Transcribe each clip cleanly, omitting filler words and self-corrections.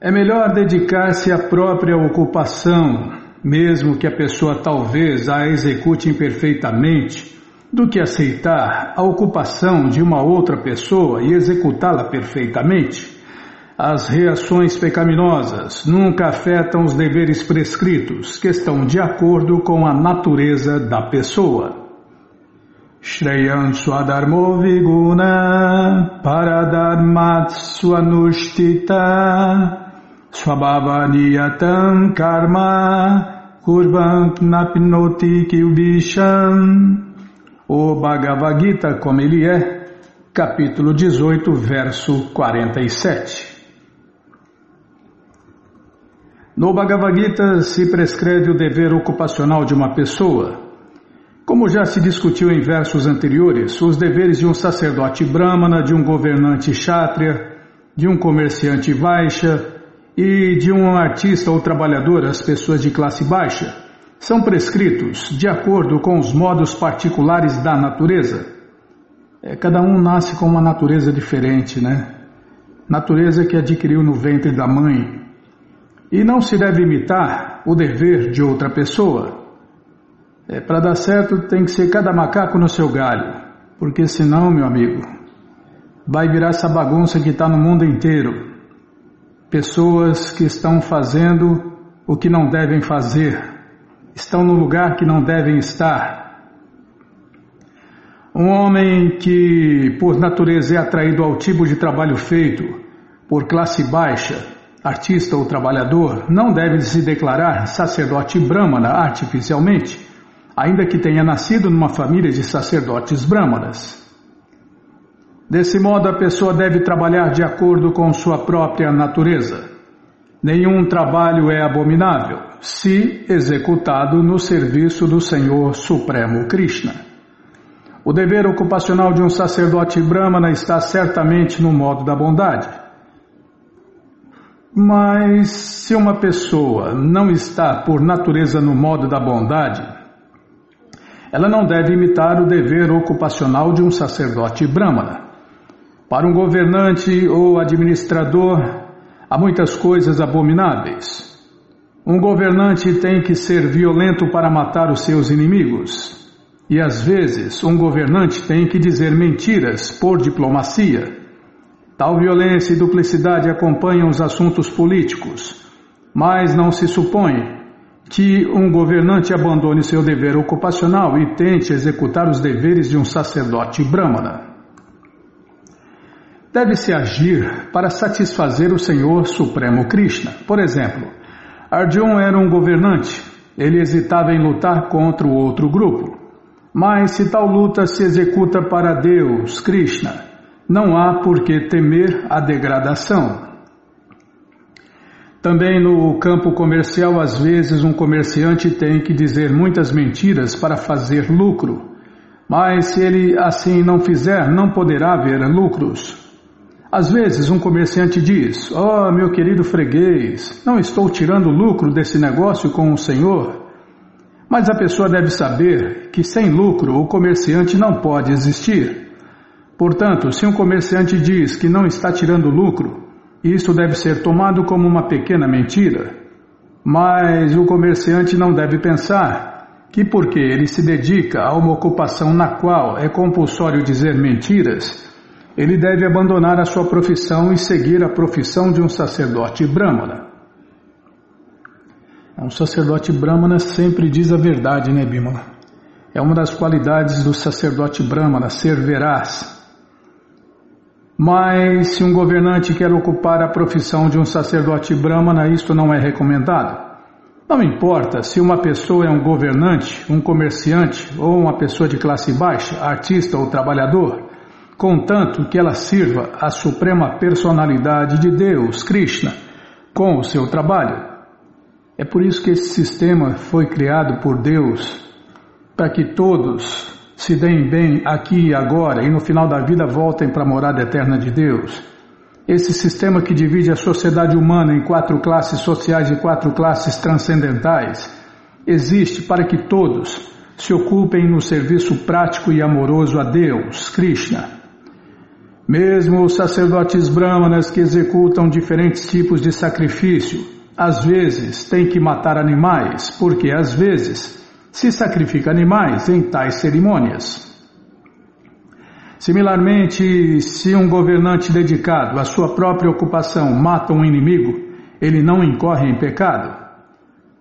É melhor dedicar-se à própria ocupação, mesmo que a pessoa talvez a execute imperfeitamente, do que aceitar a ocupação de uma outra pessoa e executá-la perfeitamente. As reações pecaminosas nunca afetam os deveres prescritos, que estão de acordo com a natureza da pessoa. Shreyam Swadharmo Viguna Paradharmat Swanushtita Swabhavaniyatam Karma Kurvan Knapnoti Kilbisham. O Bhagavad Gita, como ele é, capítulo 18, verso 47. No Bhagavad Gita se prescreve o dever ocupacional de uma pessoa. Como já se discutiu em versos anteriores, os deveres de um sacerdote brahmana, de um governante kshatriya, de um comerciante vaishya e de um artista ou trabalhador, as pessoas de classe baixa, são prescritos de acordo com os modos particulares da natureza. Cada um nasce com uma natureza diferente, né? Natureza que adquiriu no ventre da mãe. E não se deve imitar o dever de outra pessoa. Para dar certo tem que ser cada macaco no seu galho, porque senão, meu amigo, vai virar essa bagunça que está no mundo inteiro. Pessoas que estão fazendo o que não devem fazer, estão no lugar que não devem estar. Um homem que por natureza é atraído ao tipo de trabalho feito por classe baixa, artista ou trabalhador, não deve se declarar sacerdote brahmana artificialmente, ainda que tenha nascido numa família de sacerdotes brahmanas. Desse modo, a pessoa deve trabalhar de acordo com sua própria natureza. Nenhum trabalho é abominável, se executado no serviço do Senhor Supremo Krishna. O dever ocupacional de um sacerdote brahmana está certamente no modo da bondade. Mas se uma pessoa não está por natureza no modo da bondade, ela não deve imitar o dever ocupacional de um sacerdote brahmana. Para um governante ou administrador, há muitas coisas abomináveis. Um governante tem que ser violento para matar os seus inimigos. E às vezes, um governante tem que dizer mentiras por diplomacia. Tal violência e duplicidade acompanham os assuntos políticos, mas não se supõe que um governante abandone seu dever ocupacional e tente executar os deveres de um sacerdote brahmana. Deve-se agir para satisfazer o Senhor Supremo Krishna. Por exemplo, Arjuna era um governante, ele hesitava em lutar contra o outro grupo. Mas se tal luta se executa para Deus, Krishna, não há por que temer a degradação. Também no campo comercial, às vezes um comerciante tem que dizer muitas mentiras para fazer lucro, mas se ele assim não fizer, não poderá haver lucros. Às vezes um comerciante diz: "Oh, meu querido freguês, não estou tirando lucro desse negócio com o senhor." Mas a pessoa deve saber que sem lucro o comerciante não pode existir. Portanto, se um comerciante diz que não está tirando lucro, isso deve ser tomado como uma pequena mentira. Mas o comerciante não deve pensar que porque ele se dedica a uma ocupação na qual é compulsório dizer mentiras, ele deve abandonar a sua profissão e seguir a profissão de um sacerdote brahmana. Um sacerdote brahmana sempre diz a verdade, né, Bimala? É uma das qualidades do sacerdote brahmana, ser veraz. Mas se um governante quer ocupar a profissão de um sacerdote brahmana, isto não é recomendado. Não importa se uma pessoa é um governante, um comerciante ou uma pessoa de classe baixa, artista ou trabalhador, contanto que ela sirva a suprema personalidade de Deus, Krishna, com o seu trabalho. É por isso que esse sistema foi criado por Deus, para que todos se deem bem aqui e agora e no final da vida voltem para a morada eterna de Deus. Esse sistema que divide a sociedade humana em 4 classes sociais e 4 classes transcendentais existe para que todos se ocupem no serviço prático e amoroso a Deus, Krishna. Mesmo os sacerdotes brahmanas que executam diferentes tipos de sacrifício, às vezes têm que matar animais, porque às vezes se sacrifica animais em tais cerimônias. Similarmente, se um governante dedicado à sua própria ocupação mata um inimigo, ele não incorre em pecado.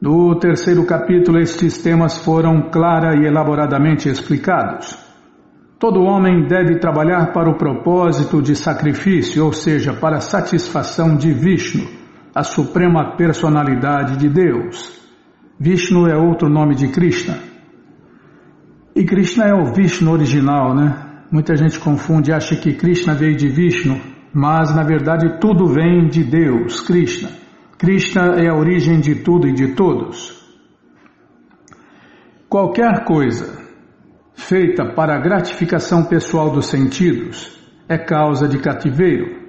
No terceiro capítulo, estes temas foram clara e elaboradamente explicados. Todo homem deve trabalhar para o propósito de sacrifício, ou seja, para a satisfação de Vishnu, a suprema personalidade de Deus. Vishnu é outro nome de Krishna. E Krishna é o Vishnu original, né? Muita gente confunde e acha que Krishna veio de Vishnu, mas na verdade tudo vem de Deus, Krishna. Krishna é a origem de tudo e de todos. Qualquer coisa feita para a gratificação pessoal dos sentidos é causa de cativeiro.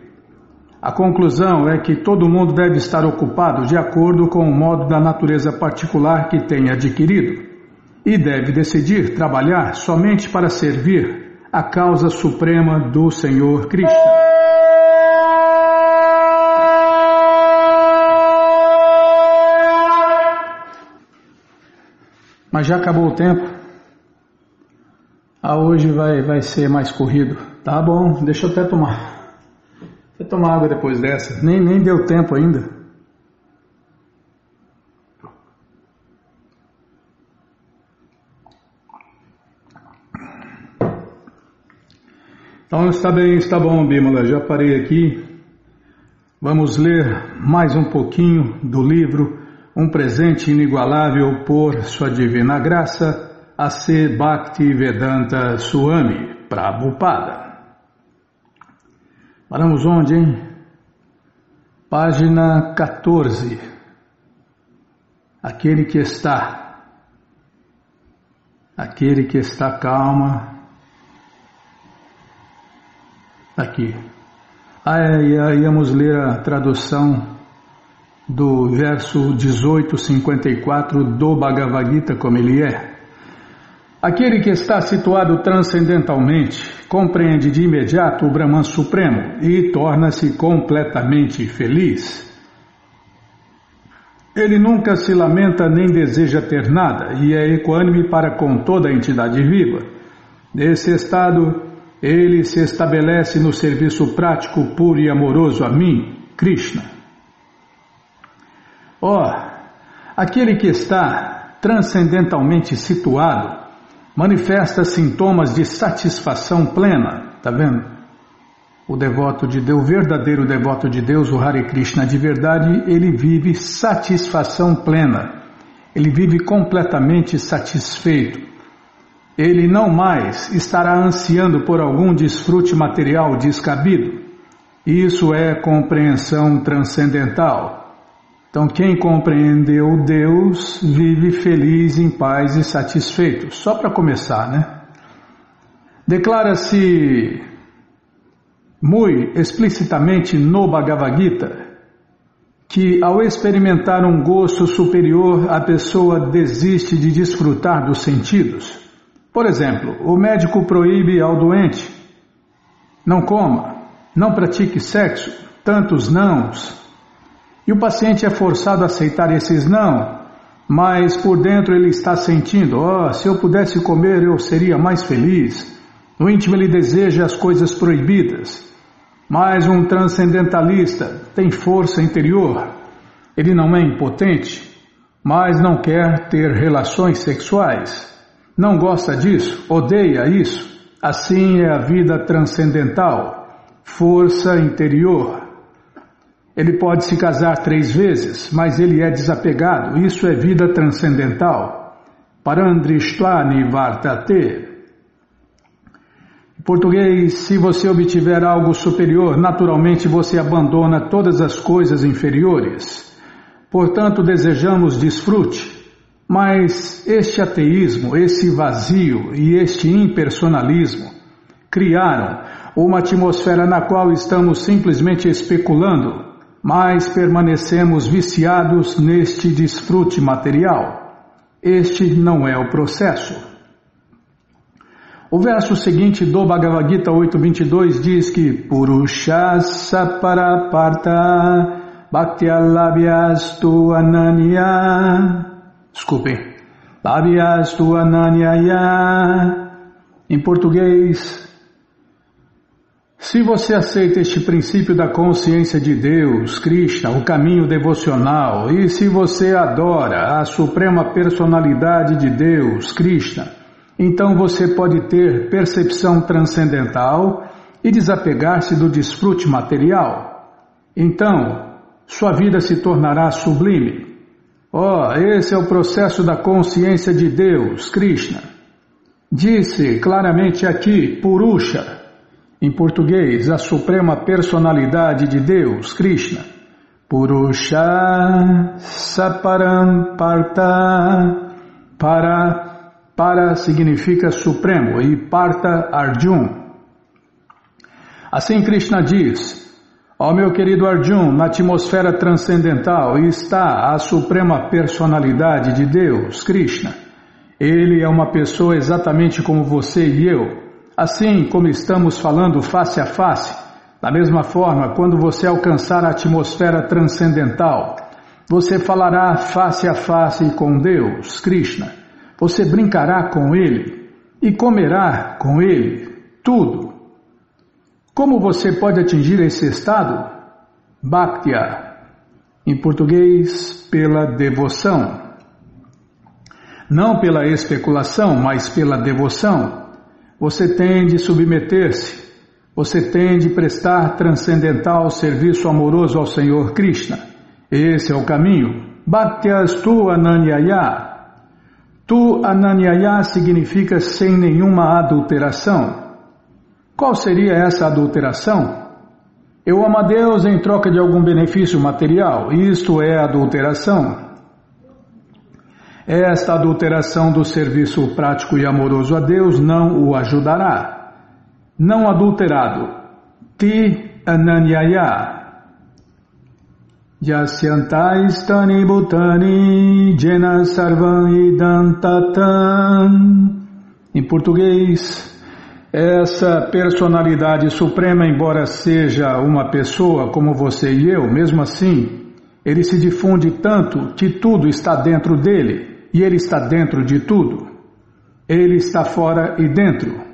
A conclusão é que todo mundo deve estar ocupado de acordo com o modo da natureza particular que tem adquirido e deve decidir trabalhar somente para servir a causa suprema do Senhor Krishna. Mas já acabou o tempo. Hoje vai ser mais corrido. Tá bom, deixa eu até tomar. Vou tomar água depois dessa. Nem deu tempo ainda. Então está bom, Bimala, já parei aqui. Vamos ler mais um pouquinho do livro Um Presente Inigualável por Sua Divina Graça, A.C. Bhaktivedanta Swami Prabhupada. Paramos onde, hein? Página 14. Aquele que está calma. Aqui. Íamos ler a tradução do verso 1854 do Bhagavad Gita como ele é. Aquele que está situado transcendentalmente compreende de imediato o Brahman Supremo e torna-se completamente feliz. Ele nunca se lamenta nem deseja ter nada e é equânime para com toda a entidade viva. Nesse estado, ele se estabelece no serviço prático, puro e amoroso a mim, Krishna. Aquele que está transcendentalmente situado manifesta sintomas de satisfação plena, tá vendo? O devoto de Deus, o verdadeiro devoto de Deus, o Hare Krishna de verdade, ele vive satisfação plena, ele vive completamente satisfeito. Ele não mais estará ansiando por algum desfrute material descabido. Isso é compreensão transcendental. Então, quem compreendeu Deus vive feliz, em paz e satisfeito. Só para começar, né? Declara-se muito explicitamente no Bhagavad Gita que ao experimentar um gosto superior, a pessoa desiste de desfrutar dos sentidos. Por exemplo, o médico proíbe ao doente: não coma, não pratique sexo, tantos nãos. E o paciente é forçado a aceitar esses não, mas por dentro ele está sentindo: se eu pudesse comer eu seria mais feliz. No íntimo ele deseja as coisas proibidas. Mas um transcendentalista tem força interior. Ele não é impotente, mas não quer ter relações sexuais. Não gosta disso, odeia isso. Assim é a vida transcendental, força interior. Ele pode se casar 3 vezes, mas ele é desapegado. Isso é vida transcendental. Parandrishtva nivartate. Em português, se você obtiver algo superior, naturalmente você abandona todas as coisas inferiores. Portanto, desejamos desfrute. Mas este ateísmo, esse vazio e este impersonalismo criaram uma atmosfera na qual estamos simplesmente especulando, mas permanecemos viciados neste desfrute material. Este não é o processo. O verso seguinte do Bhagavad Gita 8.22 diz que Purushasa Paraparta Bhaktyalabhyastu Ananya. Desculpem. Labhyastu Ananyaya. Em português, se você aceita este princípio da consciência de Deus, Krishna, o caminho devocional, e se você adora a suprema personalidade de Deus, Krishna, então você pode ter percepção transcendental e desapegar-se do desfrute material. Então, sua vida se tornará sublime. Esse é o processo da consciência de Deus, Krishna. Disse claramente aqui, Purusha, em português, a suprema personalidade de Deus, Krishna. Purusha Saparam Parta. Para significa supremo e Parta Arjun. Assim Krishna diz: ó meu querido Arjun, na atmosfera transcendental está a suprema personalidade de Deus, Krishna. Ele é uma pessoa exatamente como você e eu. Assim como estamos falando face a face, da mesma forma, quando você alcançar a atmosfera transcendental, você falará face a face com Deus, Krishna. Você brincará com Ele e comerá com Ele tudo. Como você pode atingir esse estado? Bhaktya, em português, pela devoção. Não pela especulação, mas pela devoção. Você tem de submeter-se, você tem de prestar transcendental serviço amoroso ao Senhor Krishna. Esse é o caminho. Bhaktyas-tu Ananyaya. Tu Ananyaya significa sem nenhuma adulteração. Qual seria essa adulteração? Eu amo a Deus em troca de algum benefício material. Isto é adulteração. Esta adulteração do serviço prático e amoroso a Deus não o ajudará. Não adulterado. Ti Ananyaya. Yasyantaistani bhutani jena sarvam idam tatam. Em português, essa personalidade suprema, embora seja uma pessoa como você e eu, mesmo assim, ele se difunde tanto que tudo está dentro dele. E ele está dentro de tudo. Ele está fora e dentro.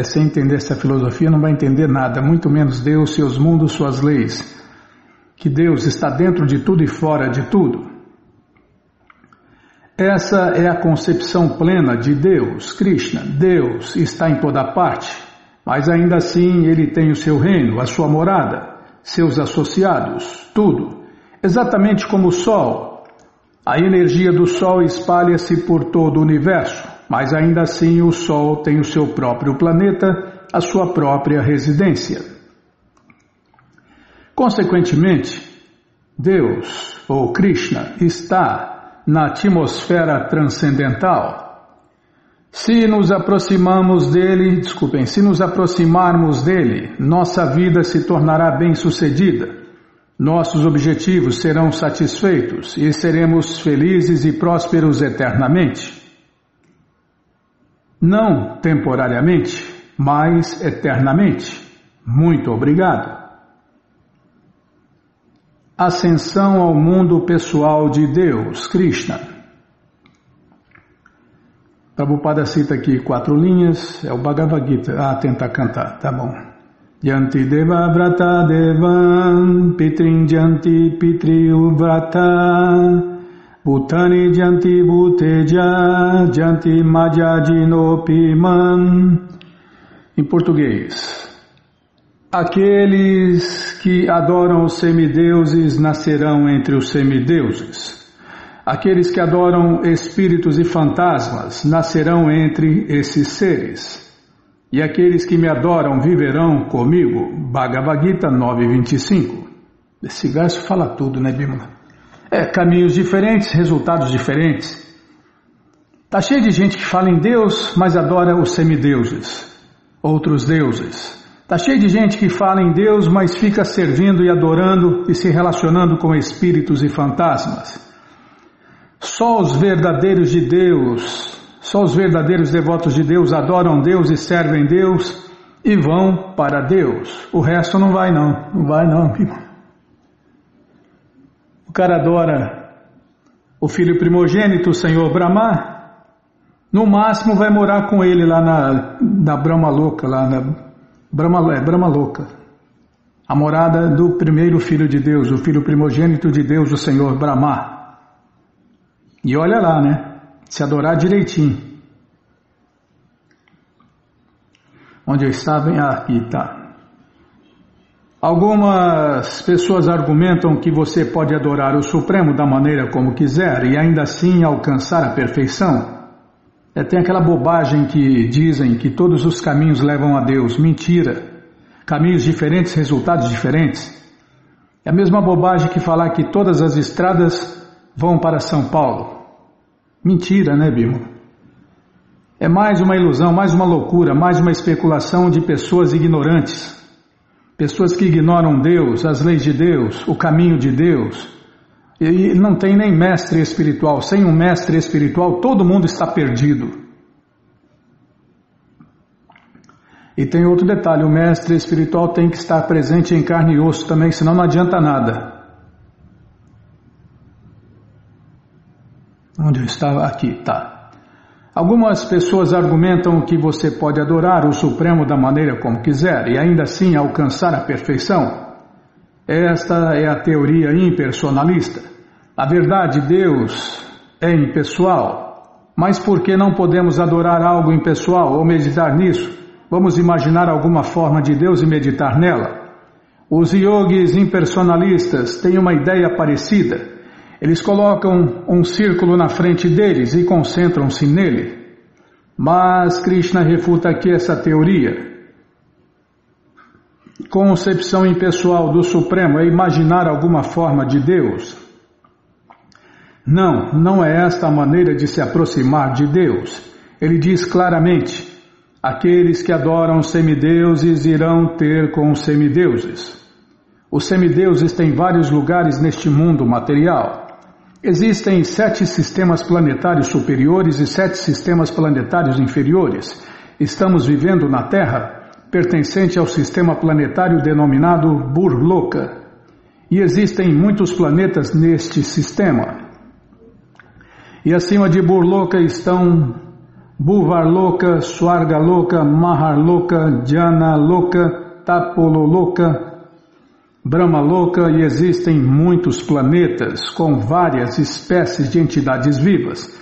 Sem entender essa filosofia não vai entender nada, muito menos Deus, seus mundos, suas leis. Que Deus está dentro de tudo e fora de tudo. Essa é a concepção plena de Deus, Krishna. Deus está em toda parte, mas ainda assim Ele tem o seu reino, a sua morada, seus associados, tudo. Exatamente como o Sol. A energia do Sol espalha-se por todo o universo, mas ainda assim o Sol tem o seu próprio planeta, a sua própria residência. Consequentemente, Deus, ou Krishna, está na atmosfera transcendental. Se nos aproximarmos dele, nossa vida se tornará bem-sucedida. Nossos objetivos serão satisfeitos e seremos felizes e prósperos eternamente. Não temporariamente, mas eternamente. Muito obrigado. Ascensão ao mundo pessoal de Deus, Krishna. Prabhupada cita aqui 4 linhas, é o Bhagavad Gita. Tenta cantar, tá bom. Yanti deva vrata devam, pitrin janti pitri uvrata, bhutani janti bhuteja, janti madhyajinopiman. Em português, aqueles que adoram os semideuses nascerão entre os semideuses. Aqueles que adoram espíritos e fantasmas nascerão entre esses seres. E aqueles que me adoram viverão comigo. Bhagavad Gita 9.25. Esse verso fala tudo, né, Bimala? Caminhos diferentes, resultados diferentes. Está cheio de gente que fala em Deus, mas adora os semideuses, outros deuses. Está cheio de gente que fala em Deus, mas fica servindo e adorando e se relacionando com espíritos e fantasmas. Só os verdadeiros de Deus Só os verdadeiros devotos de Deus adoram Deus e servem Deus e vão para Deus. O resto não vai não, não vai não, amigo. O cara adora o filho primogênito, o Senhor Brahma, no máximo vai morar com ele lá na Brahma Loka, lá na Brahma Loka, a morada do primeiro filho de Deus, o filho primogênito de Deus, o Senhor Brahma. E olha lá, né? Se adorar direitinho. Onde eu estava? Aqui está. Algumas pessoas argumentam que você pode adorar o Supremo da maneira como quiser e ainda assim alcançar a perfeição. Tem aquela bobagem que dizem que todos os caminhos levam a Deus. Mentira. Caminhos diferentes, resultados diferentes. É a mesma bobagem que falar que todas as estradas vão para São Paulo. Mentira, né, Bimo? É mais uma ilusão, mais uma loucura, mais uma especulação de pessoas ignorantes. Pessoas que ignoram Deus, as leis de Deus, o caminho de Deus. E não tem nem mestre espiritual. Sem um mestre espiritual, todo mundo está perdido. E tem outro detalhe, o mestre espiritual tem que estar presente em carne e osso também, senão não adianta nada. Onde eu estava? Aqui, tá. Algumas pessoas argumentam que você pode adorar o Supremo da maneira como quiser e ainda assim alcançar a perfeição. Esta é a teoria impersonalista. Na verdade, Deus é impessoal. Mas por que não podemos adorar algo impessoal ou meditar nisso? Vamos imaginar alguma forma de Deus e meditar nela. Os yogis impersonalistas têm uma ideia parecida. Eles colocam um círculo na frente deles e concentram-se nele. Mas Krishna refuta aqui essa teoria. Concepção impessoal do Supremo é imaginar alguma forma de Deus. Não, não é esta a maneira de se aproximar de Deus. Ele diz claramente: aqueles que adoram semideuses irão ter com os semideuses. Os semideuses têm vários lugares neste mundo material. Existem 7 sistemas planetários superiores e 7 sistemas planetários inferiores. Estamos vivendo na Terra, pertencente ao sistema planetário denominado Burloka. E existem muitos planetas neste sistema. E acima de Burloka estão Bhuvarloka, Swargaloka, Maharloka, Dhanaloka, Tapololoka, Brahmaloka, e existem muitos planetas com várias espécies de entidades vivas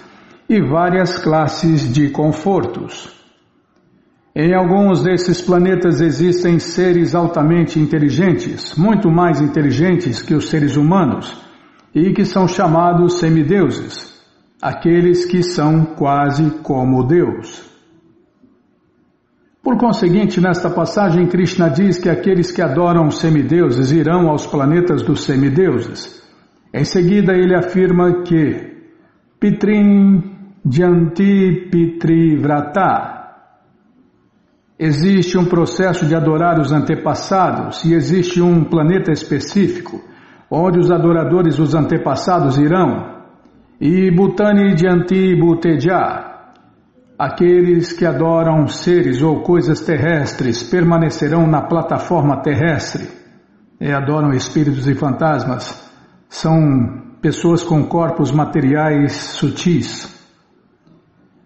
e várias classes de confortos. Em alguns desses planetas existem seres altamente inteligentes, muito mais inteligentes que os seres humanos, e que são chamados semideuses, aqueles que são quase como Deus. Por conseguinte, nesta passagem, Krishna diz que aqueles que adoram os semideuses irão aos planetas dos semideuses. Em seguida, ele afirma que Pitrin Janti Pitrivrata. Existe um processo de adorar os antepassados e existe um planeta específico onde os adoradores dos antepassados irão. E Bhutani Janti Bhuteja. Aqueles que adoram seres ou coisas terrestres permanecerão na plataforma terrestre. Adoram espíritos e fantasmas. São pessoas com corpos materiais sutis.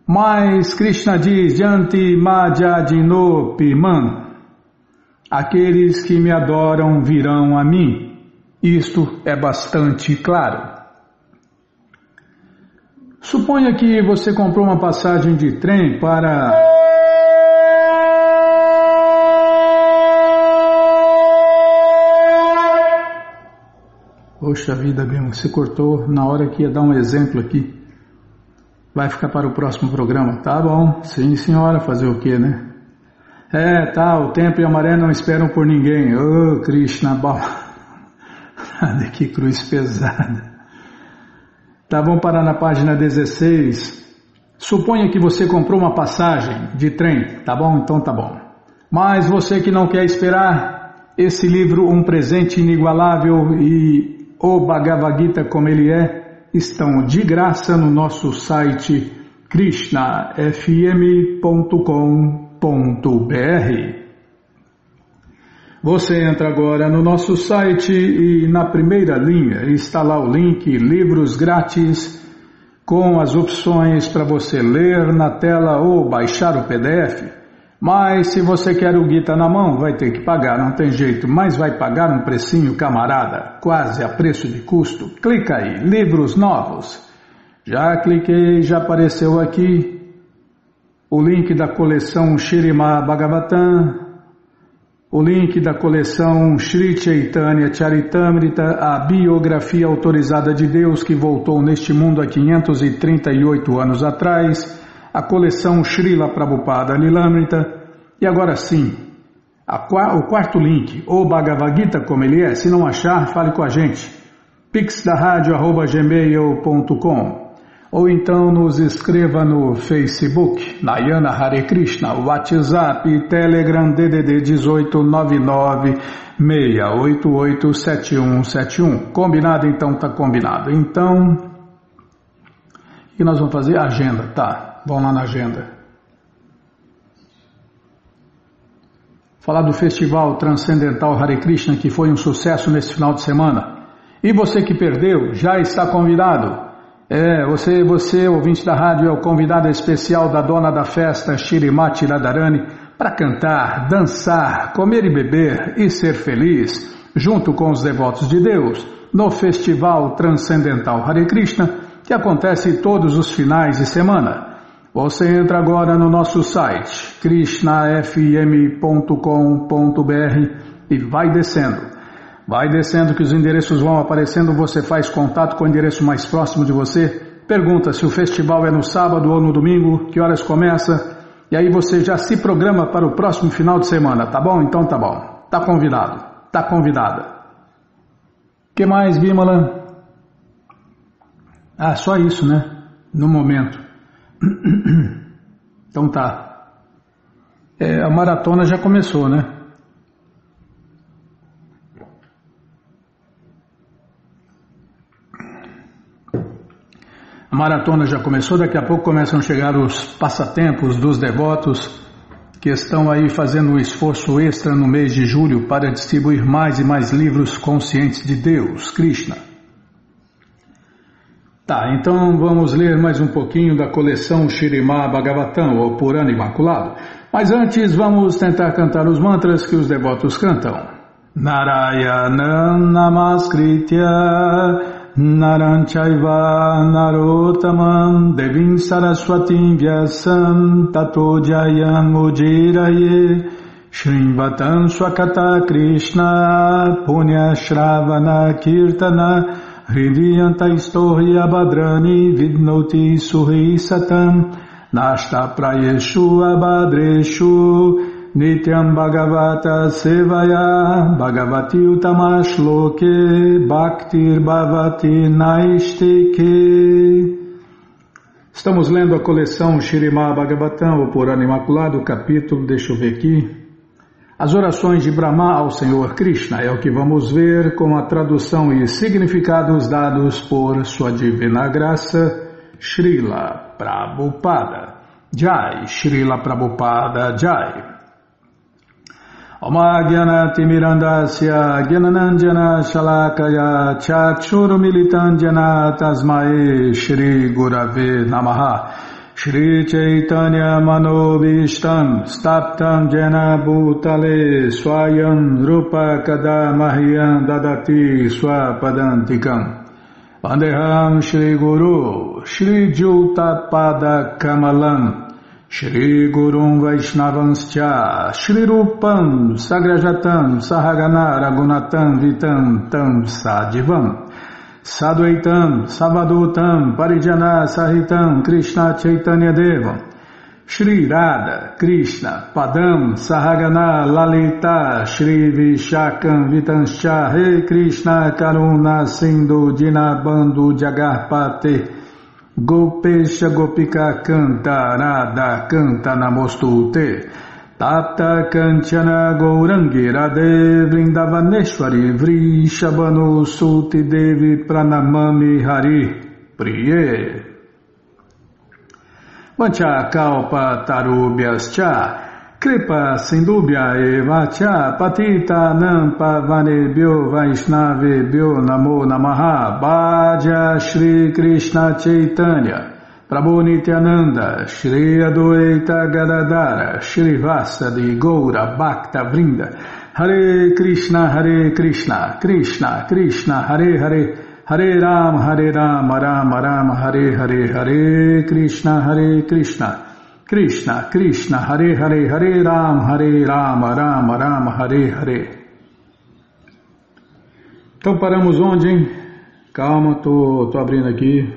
Mas Krishna diz, Janti Madhyadinopi Man. Aqueles que me adoram virão a mim. Isto é bastante claro. Suponha que você comprou uma passagem de trem para... Poxa vida, Bima, você cortou na hora que ia dar um exemplo aqui. Vai ficar para o próximo programa. Tá bom, sim senhora, fazer o quê, né? O tempo e a maré não esperam por ninguém. Oh, Krishna, que cruz pesada. Tá, vamos parar na página 16. Suponha que você comprou uma passagem de trem, tá bom? Então tá bom. Mas você que não quer esperar, esse livro, um presente inigualável, e o Bhagavad Gita como ele é, estão de graça no nosso site krishnafm.com.br. Você entra agora no nosso site e na primeira linha está lá o link Livros Grátis, com as opções para você ler na tela ou baixar o PDF. Mas se você quer o Gita na mão, vai ter que pagar, não tem jeito, mas vai pagar um precinho, camarada, quase a preço de custo. Clica aí, livros novos. Já cliquei, já apareceu aqui o link da coleção Śrīmad Bhagavatam, o link da coleção Sri Chaitanya Charitamrita, a biografia autorizada de Deus que voltou neste mundo há 538 anos atrás, a coleção Srila Prabhupada Lilamrita, e agora sim, o quarto link, o Bhagavad Gita como ele é. Se não achar, fale com a gente, pixdaradio@gmail.com, ou então nos escreva no Facebook, Nayana Hare Krishna, WhatsApp, Telegram, DDD 1899-688-7171. Combinado? Então tá combinado. Então, o que nós vamos fazer? Agenda, tá. Vamos lá na agenda. Falar do Festival Transcendental Hare Krishna, que foi um sucesso nesse final de semana. E você que perdeu, já está convidado. Você, ouvinte da rádio, é o convidado especial da dona da festa, Shrimati Radharani, para cantar, dançar, comer e beber e ser feliz, junto com os devotos de Deus, no Festival Transcendental Hare Krishna, que acontece todos os finais de semana. Você entra agora no nosso site, krishnafm.com.br, e vai descendo. Vai descendo que os endereços vão aparecendo, você faz contato com o endereço mais próximo de você, pergunta se o festival é no sábado ou no domingo, que horas começa, e aí você já se programa para o próximo final de semana, tá bom? Então tá bom. Tá convidado, tá convidada. O que mais, Bimala? Ah, só isso, né? No momento. Então tá. A maratona já começou, né? A maratona já começou, daqui a pouco começam a chegar os passatempos dos devotos que estão aí fazendo um esforço extra no mês de julho para distribuir mais e mais livros conscientes de Deus, Krishna. Tá, então vamos ler mais um pouquinho da coleção Śrīmad Bhagavatam, ou Purana Imaculado. Mas antes vamos tentar cantar os mantras que os devotos cantam. Narayanam Namaskritya Naram Chaiva Narottamam Devim Saraswatim Vyasam Tato Jayam Ujiraye Shrimvatam Swakata Krishna Punya Shravana Kirtana Hridiyanta Istorhi Abhadrani Vidnoti Suhi Satam Nashta Prayeshu Abhadreshu Nityam Bhagavata Sevaya Bhagavati Utamashloke Bhaktir Bhavati Naistike. Estamos lendo a coleção Śrīmad Bhagavatam, o Purana Imaculado, capítulo, deixa eu ver aqui, As orações de Brahma ao Senhor Krishna. É o que vamos ver com a tradução e significados dados por Sua Divina Graça, Srila Prabhupada. Jai, Srila Prabhupada Jai. Oma Gyanati Mirandasya Gyananandjana Shalakaya Chakshuru Militandjana Tasmae Shri Gurave Namaha Shri Chaitanya Manobishtam Staptam Jena Bhutale Swayam Rupa Kadamahyam Dadati Swapadantikam Vandeham Shri Guru Shri Jutapada Kamalam Shri Gurum Vaishnavanscha Shri Rupam Sagrajatam Sahagana Ragunatam Vitam Tam Sadivam Sadvaitam Savadutam Parijana Sahitam Krishna Chaitanya Devam Shri Radha Krishna Padam Sahagana Lalita Shri Vishakam Vitanscha He Krishna Karuna Sindhu Dinabandhu Jagarpate Gopesha Gopika Canta Radha Canta Namostute Tata Kanchana Gourangi Radhe Vrindavaneshwari Vrishabhanu Suti Devi Pranamami Hari Priye. Vancha kalpa tarubhyascha kripa sindubhya eva cha patita nampa vanebhyo vaishnavebhyo namo namaha. Bhaja Shri Krishna Chaitanya Prabhu Nityananda Shri Adwaita Gadadara Shri Vasadi Goura Bhakta Vrinda. Hare Krishna Krishna Krishna Hare Hare Hare Rama Rama Rama Hare Hare. Hare Krishna Krishna Krishna Hare Hare Hare Rama Rama Rama Hare Hare. Então paramos onde, hein? Calma, tô abrindo aqui.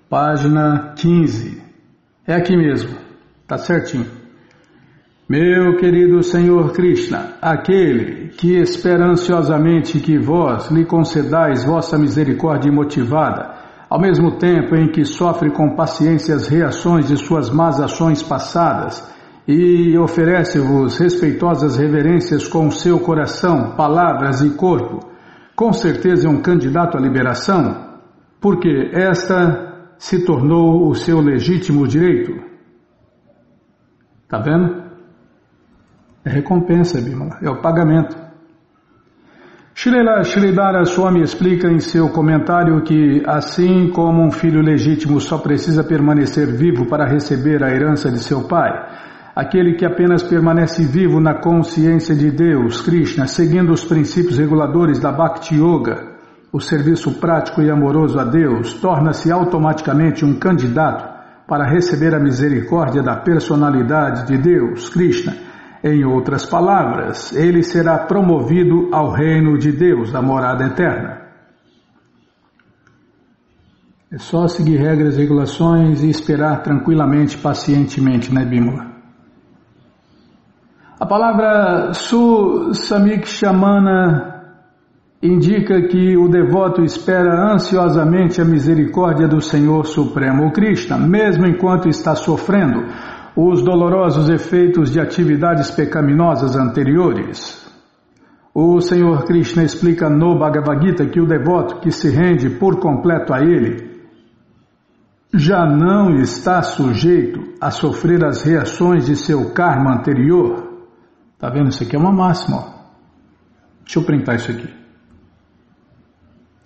Página 15. É aqui mesmo, tá certinho. Meu querido Senhor Krishna, aquele que espera ansiosamente que vós lhe concedais vossa misericórdia imotivada, ao mesmo tempo em que sofre com paciência as reações de suas más ações passadas e oferece-vos respeitosas reverências com o seu coração, palavras e corpo, com certeza é um candidato à liberação, porque esta se tornou o seu legítimo direito. Tá vendo? É recompensa, Bimala, é o pagamento. Srila Sridhara Swami explica em seu comentário que, assim como um filho legítimo só precisa permanecer vivo para receber a herança de seu pai, aquele que apenas permanece vivo na consciência de Deus, Krishna, seguindo os princípios reguladores da Bhakti Yoga, o serviço prático e amoroso a Deus, torna-se automaticamente um candidato para receber a misericórdia da personalidade de Deus, Krishna. Em outras palavras, ele será promovido ao reino de Deus, da morada eterna. É só seguir regras e regulações e esperar tranquilamente, pacientemente, né, Bimala? A palavra Samikshamana indica que o devoto espera ansiosamente a misericórdia do Senhor Supremo Krishna, mesmo enquanto está sofrendo os dolorosos efeitos de atividades pecaminosas anteriores. O Senhor Krishna explica no Bhagavad Gita que o devoto que se rende por completo a ele já não está sujeito a sofrer as reações de seu karma anterior. Tá vendo? Isso aqui é uma máxima. Ó. Deixa eu printar isso aqui.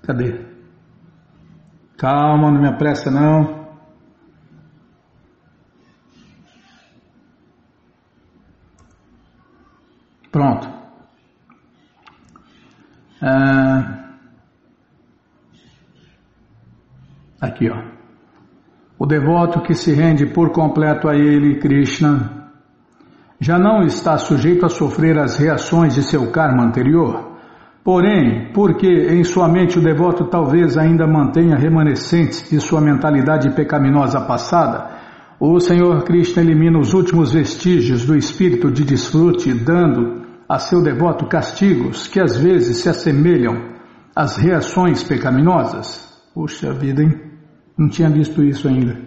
Cadê? Calma, não me apressa não. Pronto. Aqui, ó. O devoto que se rende por completo a ele, Krishna, já não está sujeito a sofrer as reações de seu karma anterior. Porém, porque em sua mente o devoto talvez ainda mantenha remanescentes de sua mentalidade pecaminosa passada, o Senhor Krishna elimina os últimos vestígios do espírito de desfrute, dando a seu devoto castigos que às vezes se assemelham às reações pecaminosas. Puxa vida, hein? Não tinha visto isso ainda.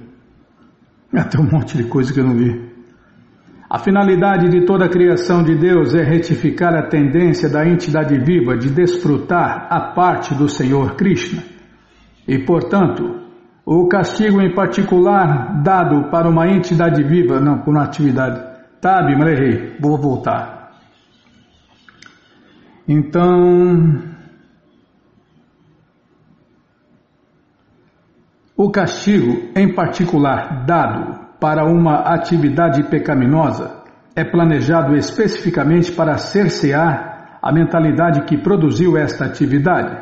Tem um monte de coisa que eu não vi. A finalidade de toda a criação de Deus é retificar a tendência da entidade viva de desfrutar a parte do Senhor Krishna. E, portanto, o castigo em particular dado para uma entidade viva, não, por uma atividade. Tá, Bima, errei, vou voltar. Então, o castigo em particular dado para uma atividade pecaminosa é planejado especificamente para cercear a mentalidade que produziu esta atividade.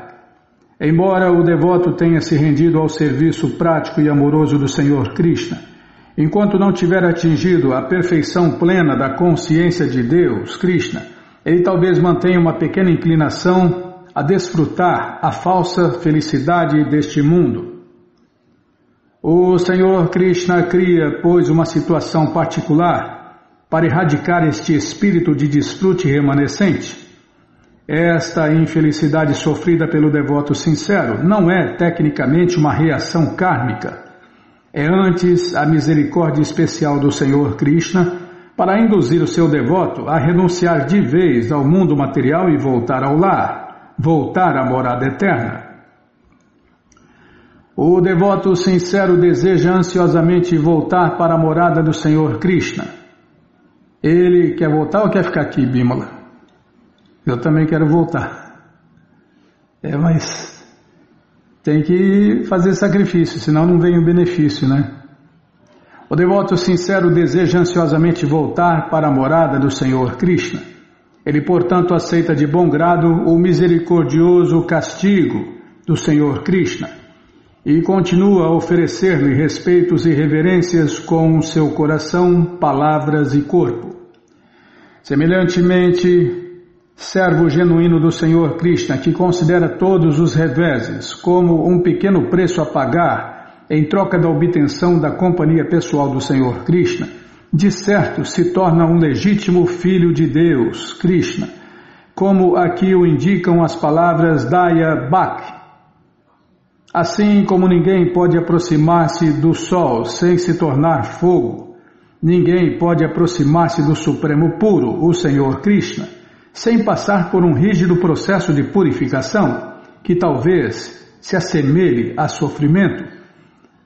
Embora o devoto tenha se rendido ao serviço prático e amoroso do Senhor Krishna, enquanto não tiver atingido a perfeição plena da consciência de Deus, Krishna, ele talvez mantenha uma pequena inclinação a desfrutar a falsa felicidade deste mundo. O Senhor Krishna cria, pois, uma situação particular para erradicar este espírito de desfrute remanescente. Esta infelicidade sofrida pelo devoto sincero não é tecnicamente uma reação kármica. É antes a misericórdia especial do Senhor Krishna para induzir o seu devoto a renunciar de vez ao mundo material e voltar ao lar, voltar à morada eterna. O devoto sincero deseja ansiosamente voltar para a morada do Senhor Krishna. Ele quer voltar ou quer ficar aqui, Bimala? Eu também quero voltar. Mas tem que fazer sacrifício, senão não vem o benefício, né? O devoto sincero deseja ansiosamente voltar para a morada do Senhor Krishna. Ele, portanto, aceita de bom grado o misericordioso castigo do Senhor Krishna e continua a oferecer-lhe respeitos e reverências com seu coração, palavras e corpo. Semelhantemente, servo genuíno do Senhor Krishna, que considera todos os reveses como um pequeno preço a pagar em troca da obtenção da companhia pessoal do Senhor Krishna, de certo se torna um legítimo filho de Deus, Krishna, como aqui o indicam as palavras Daya Bhak. Assim como ninguém pode aproximar-se do sol sem se tornar fogo, ninguém pode aproximar-se do Supremo Puro, o Senhor Krishna, sem passar por um rígido processo de purificação, que talvez se assemelhe a sofrimento,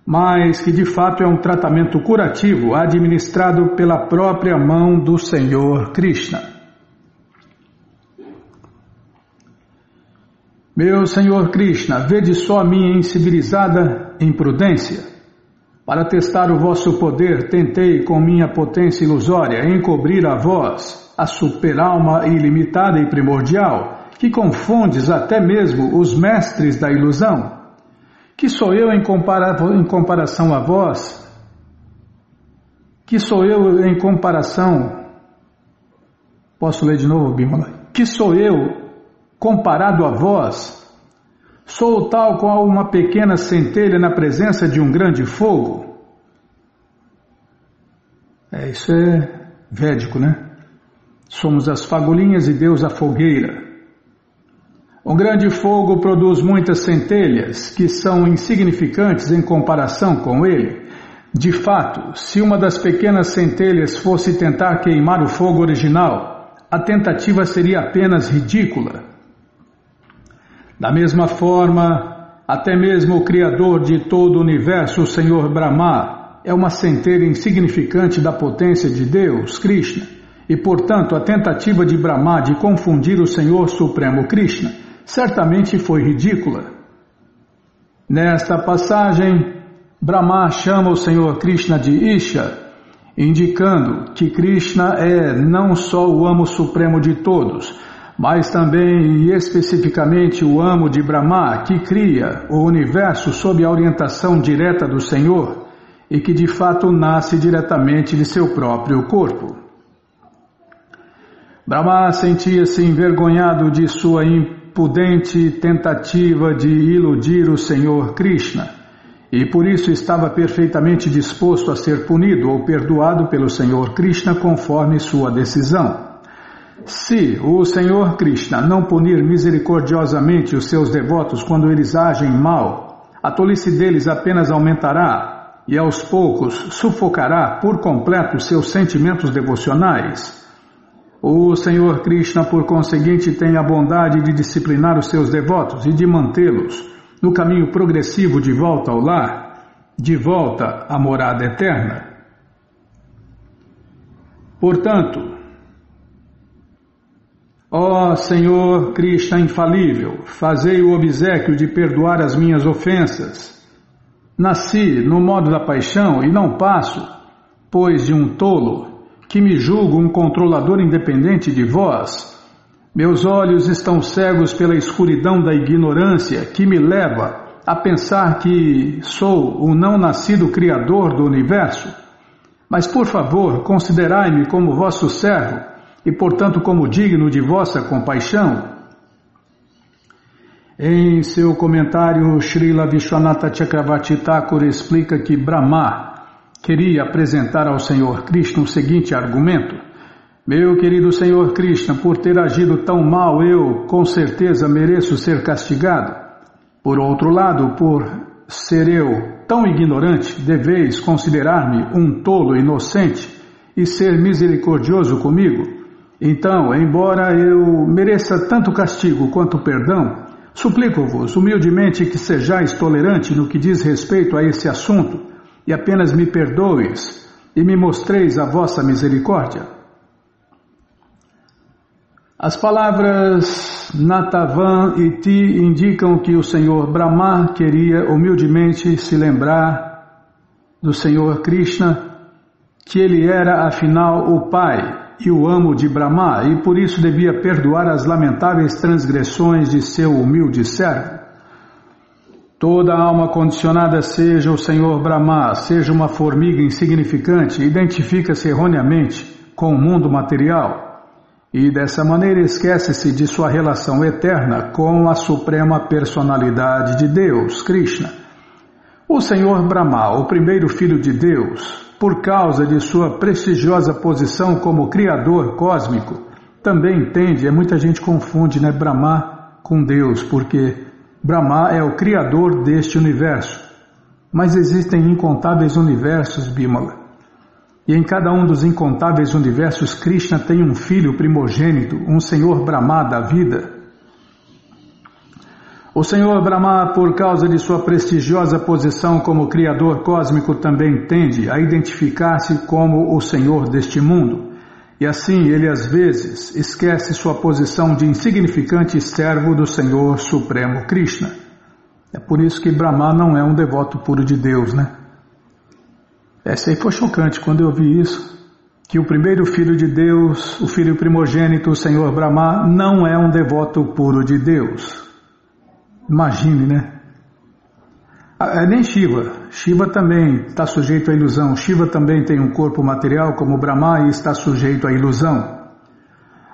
mas que de fato é um tratamento curativo administrado pela própria mão do Senhor Krishna. Meu Senhor Krishna, vede só minha incivilizada imprudência. Para testar o vosso poder, tentei com minha potência ilusória encobrir a vós, a superalma ilimitada e primordial, que confundes até mesmo os mestres da ilusão. Que sou eu em comparação a vós? Que sou eu em comparação? Posso ler de novo, Bimala? Que sou eu comparado a vós? Sou tal qual uma pequena centelha na presença de um grande fogo. Isso é védico, né? Somos as fagulhinhas e Deus a fogueira. Um grande fogo produz muitas centelhas, que são insignificantes em comparação com ele. De fato, se uma das pequenas centelhas fosse tentar queimar o fogo original, a tentativa seria apenas ridícula. Da mesma forma, até mesmo o Criador de todo o universo, o Senhor Brahma, é uma centelha insignificante da potência de Deus, Krishna, e portanto a tentativa de Brahma de confundir o Senhor Supremo Krishna certamente foi ridícula. Nesta passagem, Brahma chama o Senhor Krishna de Isha, indicando que Krishna é não só o amo supremo de todos, mas também e especificamente o amo de Brahma, que cria o universo sob a orientação direta do Senhor e que de fato nasce diretamente de seu próprio corpo. Brahma sentia-se envergonhado de sua impudente tentativa de iludir o Senhor Krishna e por isso estava perfeitamente disposto a ser punido ou perdoado pelo Senhor Krishna conforme sua decisão. Se o Senhor Krishna não punir misericordiosamente os seus devotos quando eles agem mal, a tolice deles apenas aumentará e aos poucos sufocará por completo seus sentimentos devocionais. O Senhor Krishna, por conseguinte, tem a bondade de disciplinar os seus devotos e de mantê-los no caminho progressivo de volta ao lar, de volta à morada eterna. Portanto, ó Senhor Krishna infalível, fazei o obséquio de perdoar as minhas ofensas. Nasci no modo da paixão e não passo, pois de um tolo, que me julgo um controlador independente de vós. Meus olhos estão cegos pela escuridão da ignorância que me leva a pensar que sou o não nascido Criador do universo. Mas por favor, considerai-me como vosso servo e portanto como digno de vossa compaixão. Em seu comentário, Srila Vishwanatha Chakravarti Thakur explica que Brahma queria apresentar ao Senhor Krishna o seguinte argumento: meu querido Senhor Krishna, por ter agido tão mal, eu com certeza mereço ser castigado. Por outro lado, por ser eu tão ignorante, deveis considerar-me um tolo inocente e ser misericordioso comigo. Então, embora eu mereça tanto castigo quanto perdão, Suplico-vos humildemente que sejais tolerante no que diz respeito a esse assunto e apenas me perdoeis e me mostreis a vossa misericórdia. As palavras Natavan e Ti indicam que o Senhor Brahma queria humildemente se lembrar do Senhor Krishna, que ele era afinal o pai e o amo de Brahma e por isso devia perdoar as lamentáveis transgressões de seu humilde servo. Toda alma condicionada, seja o Senhor Brahma, seja uma formiga insignificante, identifica-se erroneamente com o mundo material e dessa maneira esquece-se de sua relação eterna com a suprema personalidade de Deus, Krishna. O Senhor Brahma, o primeiro filho de Deus, por causa de sua prestigiosa posição como Criador cósmico, também entende, muita gente confunde, Brahma com Deus, porque Brahma é o Criador deste universo. Mas existem incontáveis universos, Bimala. E em cada um dos incontáveis universos, Krishna tem um filho primogênito, um Senhor Brahma da vida. O Senhor Brahma, por causa de sua prestigiosa posição como Criador cósmico, também tende a identificar-se como o Senhor deste mundo. E assim ele às vezes esquece sua posição de insignificante servo do Senhor Supremo Krishna. É por isso que Brahma não é um devoto puro de Deus, Essa aí foi chocante quando eu vi isso, que o primeiro filho de Deus, o filho primogênito, o Senhor Brahma, não é um devoto puro de Deus. Imagine, Nem Shiva. Shiva também está sujeito à ilusão. Shiva também tem um corpo material como Brahma e está sujeito à ilusão.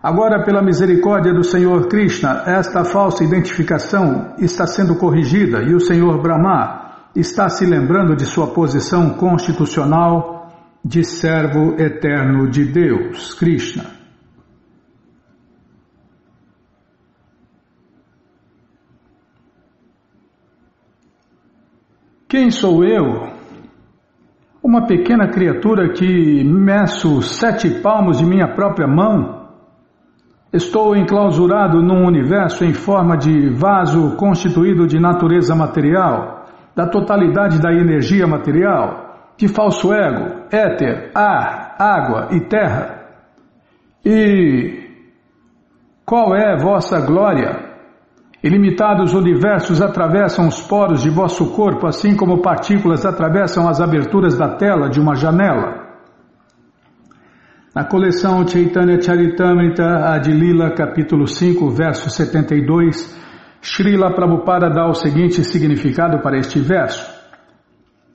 Agora, pela misericórdia do Senhor Krishna, esta falsa identificação está sendo corrigida e o Senhor Brahma está se lembrando de sua posição constitucional de servo eterno de Deus, Krishna. Quem sou eu? Uma pequena criatura que meço 7 palmos de minha própria mão? Estou enclausurado num universo em forma de vaso constituído de natureza material, da totalidade da energia material, de falso ego, éter, ar, água e terra. E qual é vossa glória? Ilimitados universos atravessam os poros de vosso corpo, assim como partículas atravessam as aberturas da tela de uma janela. Na coleção Chaitanya Charitamrita Adilila, capítulo 5, verso 72, Srila Prabhupada dá o seguinte significado para este verso.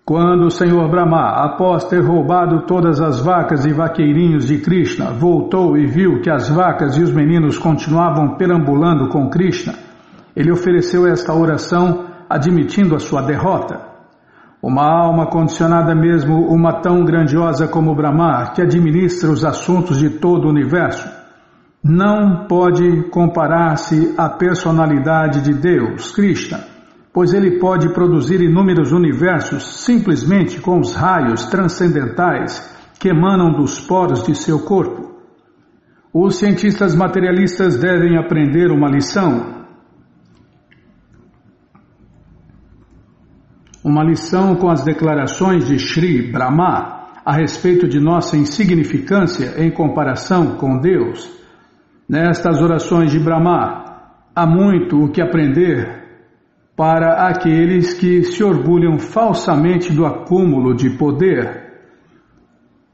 Quando o Senhor Brahma, após ter roubado todas as vacas e vaqueirinhos de Krishna, voltou e viu que as vacas e os meninos continuavam perambulando com Krishna, ele ofereceu esta oração admitindo a sua derrota. Uma alma condicionada mesmo, uma tão grandiosa como Brahma, que administra os assuntos de todo o universo, não pode comparar-se à personalidade de Deus, Krishna, pois ele pode produzir inúmeros universos simplesmente com os raios transcendentais que emanam dos poros de seu corpo. Os cientistas materialistas devem aprender uma lição. Uma lição com as declarações de Shri Brahma a respeito de nossa insignificância em comparação com Deus. Nestas orações de Brahma, há muito o que aprender para aqueles que se orgulham falsamente do acúmulo de poder.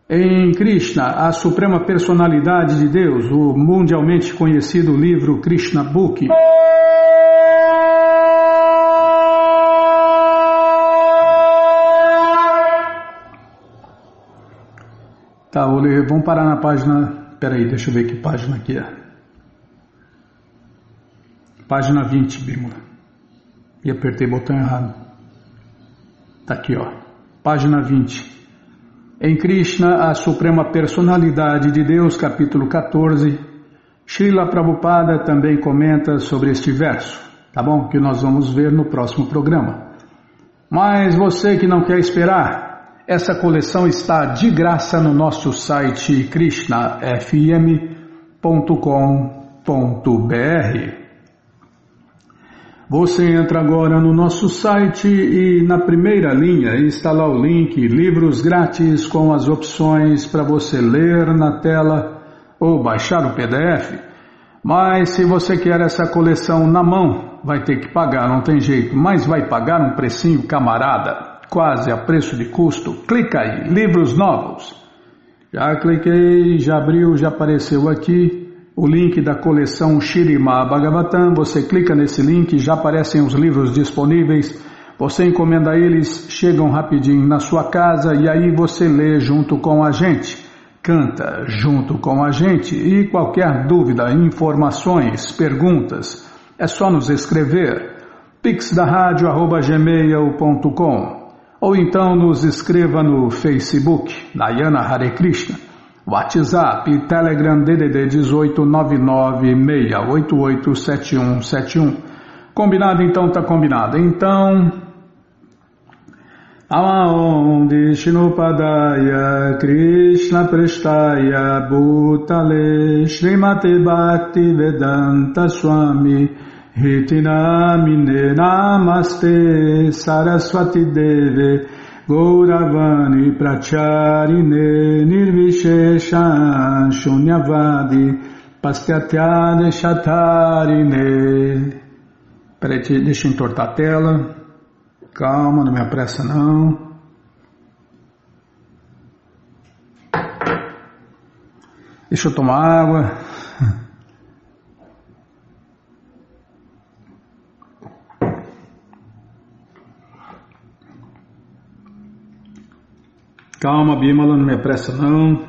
Em Krishna, a suprema personalidade de Deus, o mundialmente conhecido livro Krishna Book, tá, vamos parar na página. Peraí, deixa eu ver que página aqui é. Página 20, Bímola. E apertei o botão errado. Tá aqui, Página 20. Em Krishna, a Suprema Personalidade de Deus, capítulo 14, Srila Prabhupada também comenta sobre este verso, tá bom? Que nós vamos ver no próximo programa. Mas você que não quer esperar, essa coleção está de graça no nosso site krishnafm.com.br. Você entra agora no nosso site e na primeira linha está lá o link Livros Grátis com as opções para você ler na tela ou baixar o PDF. Mas se você quer essa coleção na mão, vai ter que pagar, não tem jeito, mas vai pagar um precinho camarada, quase a preço de custo. Clica aí, Livros Novos. Já cliquei, já abriu, já apareceu aqui o link da coleção Śrīmad Bhagavatam. Você clica nesse link, já aparecem os livros disponíveis, você encomenda eles, chegam rapidinho na sua casa e aí você lê junto com a gente, canta junto com a gente. E qualquer dúvida, informações, perguntas, é só nos escrever pixdaradio@gmail.com ou então nos escreva no Facebook, Nayana Hare Krishna, WhatsApp e Telegram DDD 1899-688-7171. Combinado? Então tá combinado. Então, Aum Vishnupadaya Krishna Prestaya Bhutale Srimate Bhakti Vedanta Swami Hitinamine Namaste Saraswati Deve Gauravani Pracharine Nirvisheshan Shunyavadi Pastyatya Shatarine. Peraí, deixa eu entortar a tela. Calma, não me apressa não. Deixa eu tomar água. Calma, Bimala, não me apressa não.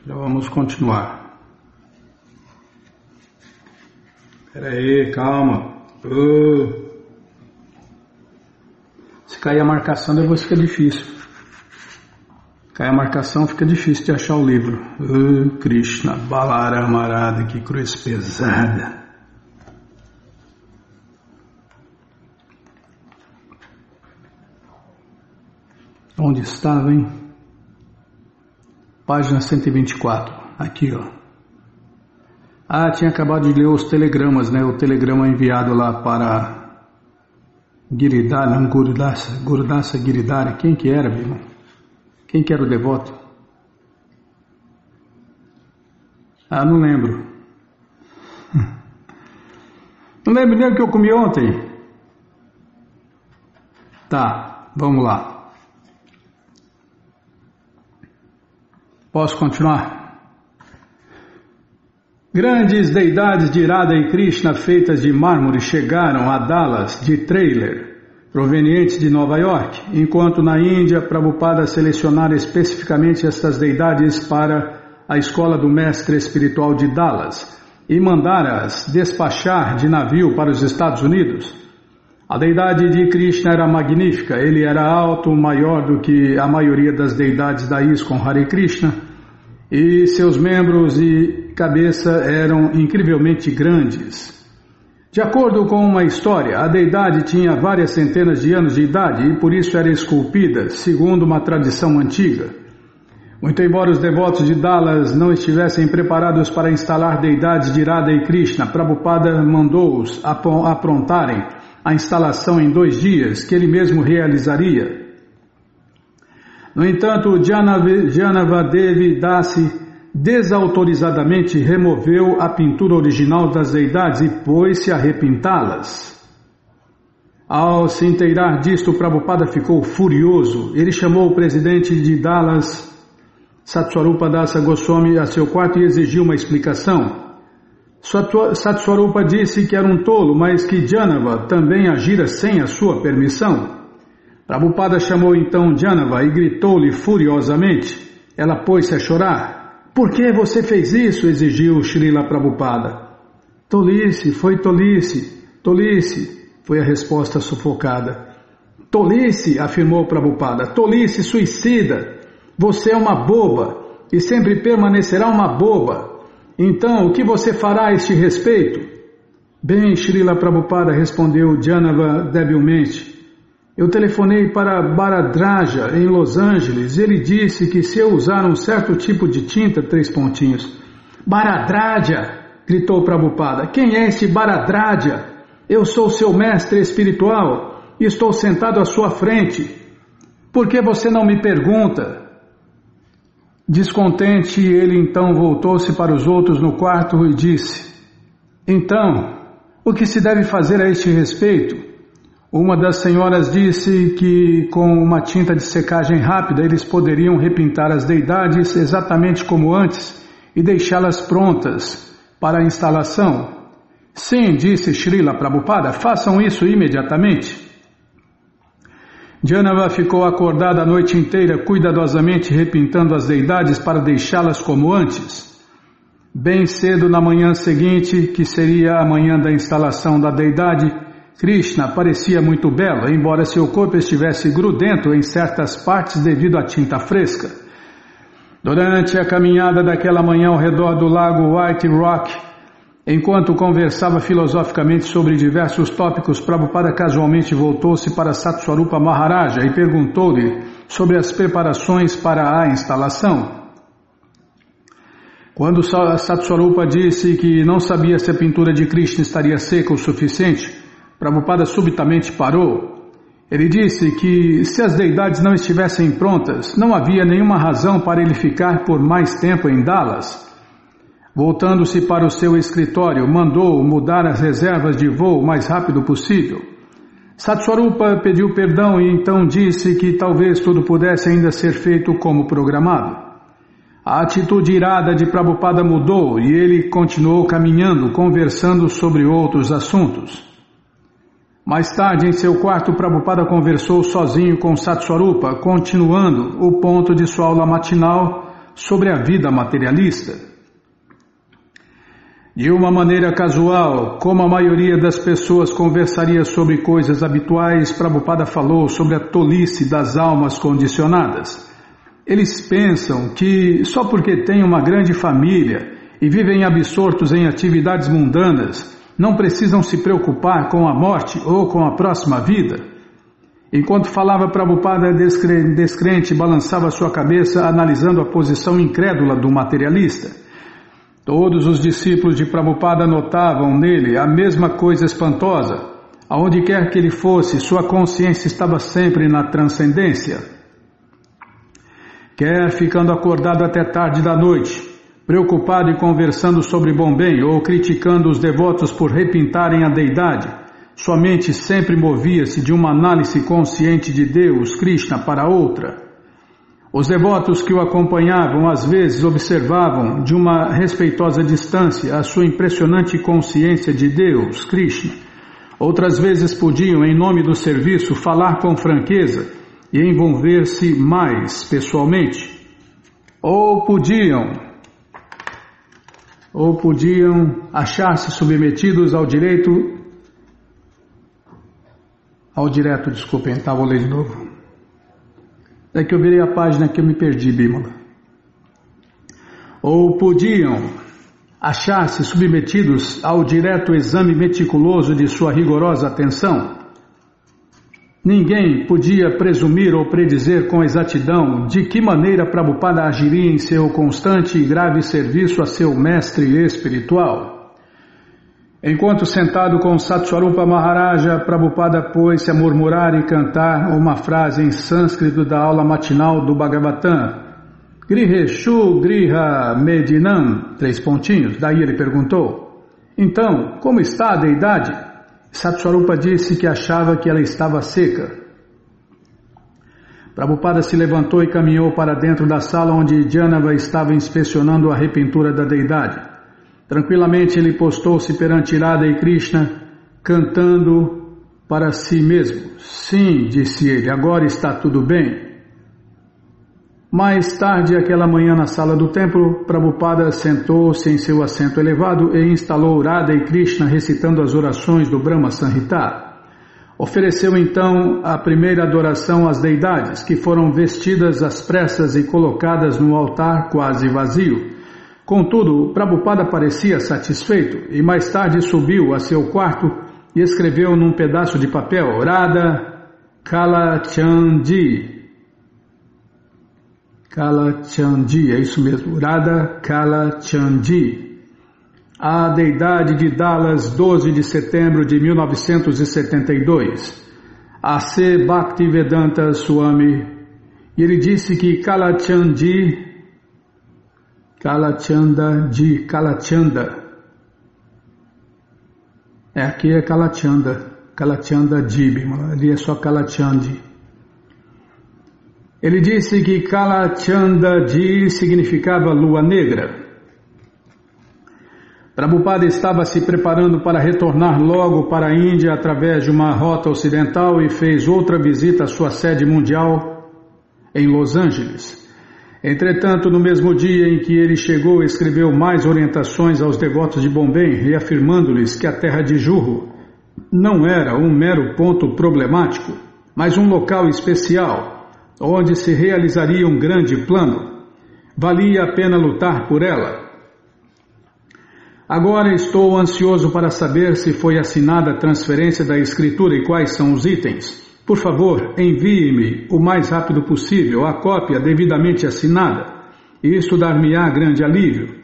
Já vamos continuar. Espera aí, calma. Se cair a marcação, depois fica difícil. Cair a marcação, fica difícil de achar o livro. Krishna, Balaramarada, que cruz pesada. Onde estava, hein? Página 124. Aqui, ó. Tinha acabado de ler os telegramas, né? O telegrama enviado lá para Giridhara, não, Gurudasa Giridhara. Quem que era, meu irmão? Quem que era o devoto? Não lembro. Não lembro nem o que eu comi ontem. Tá, vamos lá. Posso continuar? Grandes deidades de Irada e Krishna feitas de mármore chegaram a Dallas de trailer, provenientes de Nova York, enquanto na Índia Prabhupada selecionara especificamente estas deidades para a escola do mestre espiritual de Dallas e mandara-as despachar de navio para os Estados Unidos. A deidade de Krishna era magnífica, ele era alto, maior do que a maioria das deidades da ISKCON Hare Krishna, e seus membros e cabeça eram incrivelmente grandes. De acordo com uma história, a deidade tinha várias centenas de anos de idade e por isso era esculpida, segundo uma tradição antiga. Muito embora os devotos de Dallas não estivessem preparados para instalar deidades de Radha e Krishna, Prabhupada mandou-os aprontarem a instalação em 2 dias, que ele mesmo realizaria. No entanto, Janavadevi Dasi desautorizadamente removeu a pintura original das deidades e pôs-se a repintá-las. Ao se inteirar disto, Prabhupada ficou furioso. Ele chamou o presidente de Dallas, Satswarupa Dasa Goswami, a seu quarto e exigiu uma explicação. Satswarupa disse que era um tolo, mas que Janava também agira sem a sua permissão. Prabhupada chamou então Janava e gritou-lhe furiosamente. Ela pôs-se a chorar. Por que você fez isso? Exigiu Srila Prabhupada. Tolice, foi tolice, tolice, foi a resposta sufocada. Tolice, afirmou Prabhupada, tolice suicida. Você é uma boba e sempre permanecerá uma boba. Então, o que você fará a este respeito? Bem, Srila Prabhupada, respondeu Janava debilmente. Eu telefonei para Bharadraja, em Los Angeles, e ele disse que se eu usar um certo tipo de tinta, 3 pontinhos, Bharadradja! Gritou Prabhupada. Quem é esse Bharadradja? Eu sou seu mestre espiritual e estou sentado à sua frente. Por que você não me pergunta? Descontente, ele então voltou-se para os outros no quarto e disse: Então, o que se deve fazer a este respeito? Uma das senhoras disse que com uma tinta de secagem rápida eles poderiam repintar as deidades exatamente como antes e deixá-las prontas para a instalação. Sim, disse Srila Prabhupada, façam isso imediatamente. Janava ficou acordada a noite inteira, cuidadosamente repintando as deidades para deixá-las como antes. Bem cedo na manhã seguinte, que seria a manhã da instalação da deidade, Krishna parecia muito belo, embora seu corpo estivesse grudento em certas partes devido à tinta fresca. Durante a caminhada daquela manhã ao redor do lago White Rock, enquanto conversava filosoficamente sobre diversos tópicos, Prabhupada casualmente voltou-se para Satswarupa Maharaja e perguntou-lhe sobre as preparações para a instalação. Quando Satswarupa disse que não sabia se a pintura de Krishna estaria seca o suficiente, Prabhupada subitamente parou. Ele disse que se as deidades não estivessem prontas, não havia nenhuma razão para ele ficar por mais tempo em Dallas. Voltando-se para o seu escritório, mandou mudar as reservas de voo o mais rápido possível. Satswarupa pediu perdão e então disse que talvez tudo pudesse ainda ser feito como programado. A atitude irada de Prabhupada mudou e ele continuou caminhando, conversando sobre outros assuntos. Mais tarde, em seu quarto, Prabhupada conversou sozinho com Satswarupa, continuando o ponto de sua aula matinal sobre a vida materialista. De uma maneira casual, como a maioria das pessoas conversaria sobre coisas habituais, Prabhupada falou sobre a tolice das almas condicionadas. Eles pensam que só porque têm uma grande família e vivem absortos em atividades mundanas, não precisam se preocupar com a morte ou com a próxima vida. Enquanto falava, Prabhupada descrente balançava sua cabeça analisando a posição incrédula do materialista. Todos os discípulos de Prabhupada notavam nele a mesma coisa espantosa. Aonde quer que ele fosse, sua consciência estava sempre na transcendência. Quer ficando acordado até tarde da noite, preocupado e conversando sobre Bombém ou criticando os devotos por repintarem a deidade, sua mente sempre movia-se de uma análise consciente de Deus, Krishna, para outra. Os devotos que o acompanhavam às vezes observavam de uma respeitosa distância a sua impressionante consciência de Deus, Krishna. Outras vezes podiam, em nome do serviço, falar com franqueza e envolver-se mais pessoalmente. Ou podiam achar-se submetidos ao direto, desculpem, vou ler de novo. É que eu virei a página que eu me perdi, Bímola. Ou podiam achar-se submetidos ao direto exame meticuloso de sua rigorosa atenção. Ninguém podia presumir ou predizer com exatidão de que maneira Prabhupada agiria em seu constante e grave serviço a seu mestre espiritual. Enquanto sentado com Satswarupa Maharaja, Prabhupada pôs-se a murmurar e cantar uma frase em sânscrito da aula matinal do Bhagavatam. Griheshu Griha Medinam, 3 pontinhos. Daí ele perguntou: então, como está a deidade? Satswarupa disse que achava que ela estava seca. Prabhupada se levantou e caminhou para dentro da sala onde Janava estava inspecionando a repintura da deidade. Tranquilamente ele postou-se perante Radha e Krishna, cantando para si mesmo. Sim, disse ele, agora está tudo bem. Mais tarde, aquela manhã na sala do templo, Prabhupada sentou-se em seu assento elevado e instalou Radha e Krishna recitando as orações do Brahma Samhita. Ofereceu então a primeira adoração às deidades, que foram vestidas às pressas e colocadas no altar quase vazio. Contudo, Prabhupada parecia satisfeito e mais tarde subiu a seu quarto e escreveu num pedaço de papel Radha Kalachandi. Kalachandi, é isso mesmo, Radha Kalachandi, a deidade de Dallas, 12 de setembro de 1972, A.C. Bhaktivedanta Swami, e ele disse que Kalachanda, aqui é Kalachanda Ji, ali é só Kalachandi. Ele disse que Kalachanda Ji significava lua negra. Prabhupada estava se preparando para retornar logo para a Índia através de uma rota ocidental e fez outra visita à sua sede mundial em Los Angeles. Entretanto, no mesmo dia em que ele chegou, escreveu mais orientações aos devotos de Bombay, reafirmando-lhes que a terra de Juhu não era um mero ponto problemático, mas um local especial, onde se realizaria um grande plano. Valia a pena lutar por ela. Agora estou ansioso para saber se foi assinada a transferência da escritura e quais são os itens. Por favor, envie-me o mais rápido possível a cópia devidamente assinada. Isso dar-me-á grande alívio.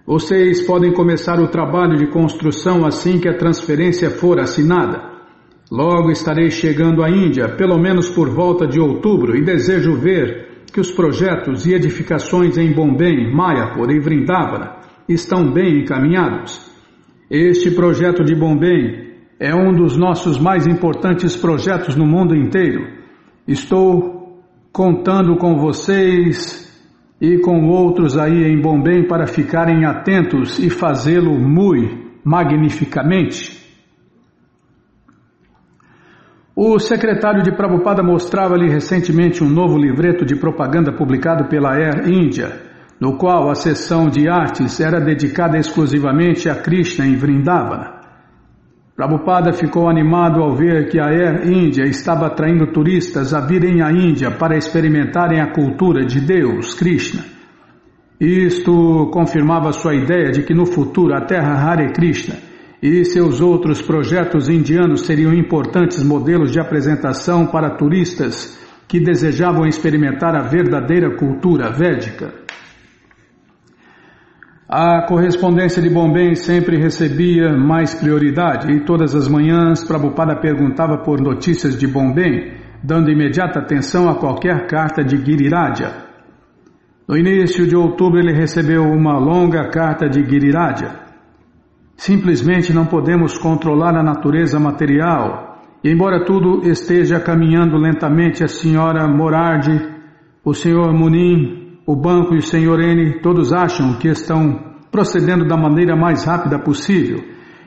Vocês podem começar o trabalho de construção assim que a transferência for assinada. Logo estarei chegando à Índia, pelo menos por volta de outubro, e desejo ver que os projetos e edificações em Bombay, Mayapur e Vrindavana estão bem encaminhados. Este projeto de Bombay é um dos nossos mais importantes projetos no mundo inteiro. Estou contando com vocês e com outros aí em Bombay para ficarem atentos e fazê-lo muito magnificamente. O secretário de Prabhupada mostrava-lhe recentemente um novo livreto de propaganda publicado pela Air India, no qual a seção de artes era dedicada exclusivamente a Krishna em Vrindavana. Prabhupada ficou animado ao ver que a Air India estava atraindo turistas a virem à Índia para experimentarem a cultura de Deus, Krishna. Isto confirmava sua ideia de que no futuro a terra Hare Krishna e seus outros projetos indianos seriam importantes modelos de apresentação para turistas que desejavam experimentar a verdadeira cultura védica. A correspondência de Bombay sempre recebia mais prioridade e todas as manhãs Prabhupada perguntava por notícias de Bombay, dando imediata atenção a qualquer carta de Giriraja. No início de outubro ele recebeu uma longa carta de Giriraja. Simplesmente não podemos controlar a natureza material e embora tudo esteja caminhando lentamente, a senhora Morardi, o senhor Munim, o banco e o Sr. N, todos acham que estão procedendo da maneira mais rápida possível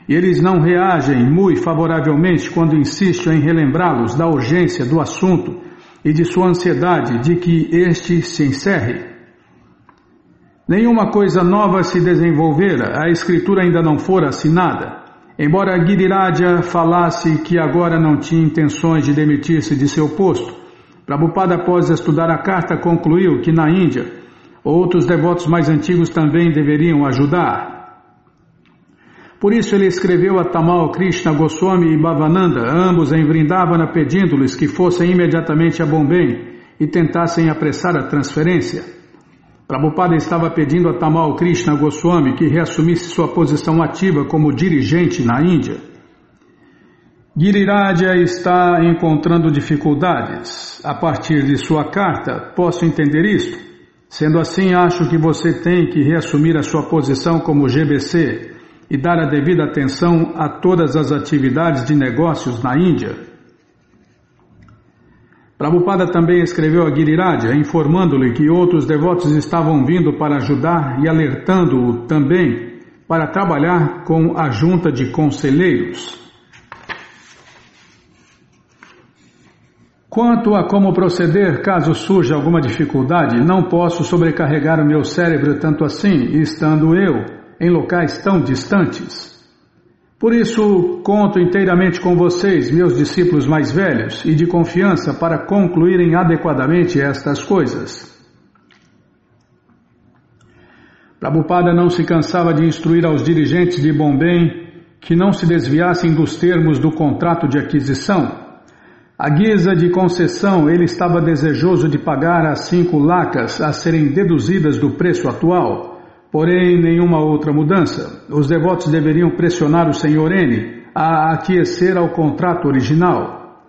e eles não reagem muito favoravelmente quando insisto em relembrá-los da urgência do assunto e de sua ansiedade de que este se encerre. Nenhuma coisa nova se desenvolvera, a escritura ainda não fora assinada. Embora Giriraja falasse que agora não tinha intenções de demitir-se de seu posto, Prabhupada, após estudar a carta, concluiu que na Índia, outros devotos mais antigos também deveriam ajudar. Por isso ele escreveu a Tamal Krishna Goswami e Bhavananda, ambos em Vrindavana, pedindo-lhes que fossem imediatamente a Bombay e tentassem apressar a transferência. Prabhupada estava pedindo a Tamal Krishna Goswami que reassumisse sua posição ativa como dirigente na Índia. Giriraja está encontrando dificuldades. A partir de sua carta, posso entender isto. Sendo assim, acho que você tem que reassumir a sua posição como GBC e dar a devida atenção a todas as atividades de negócios na Índia. Prabhupada também escreveu a Giriraja, informando-lhe que outros devotos estavam vindo para ajudar e alertando-o também para trabalhar com a junta de conselheiros. Quanto a como proceder caso surja alguma dificuldade, não posso sobrecarregar o meu cérebro tanto assim, estando eu em locais tão distantes. Por isso, conto inteiramente com vocês, meus discípulos mais velhos, e de confiança para concluírem adequadamente estas coisas. Prabhupada não se cansava de instruir aos dirigentes de Bombay que não se desviassem dos termos do contrato de aquisição. À guisa de concessão, ele estava desejoso de pagar as 5 lakhas a serem deduzidas do preço atual, porém nenhuma outra mudança. Os devotos deveriam pressionar o Sr. N a aquecer ao contrato original.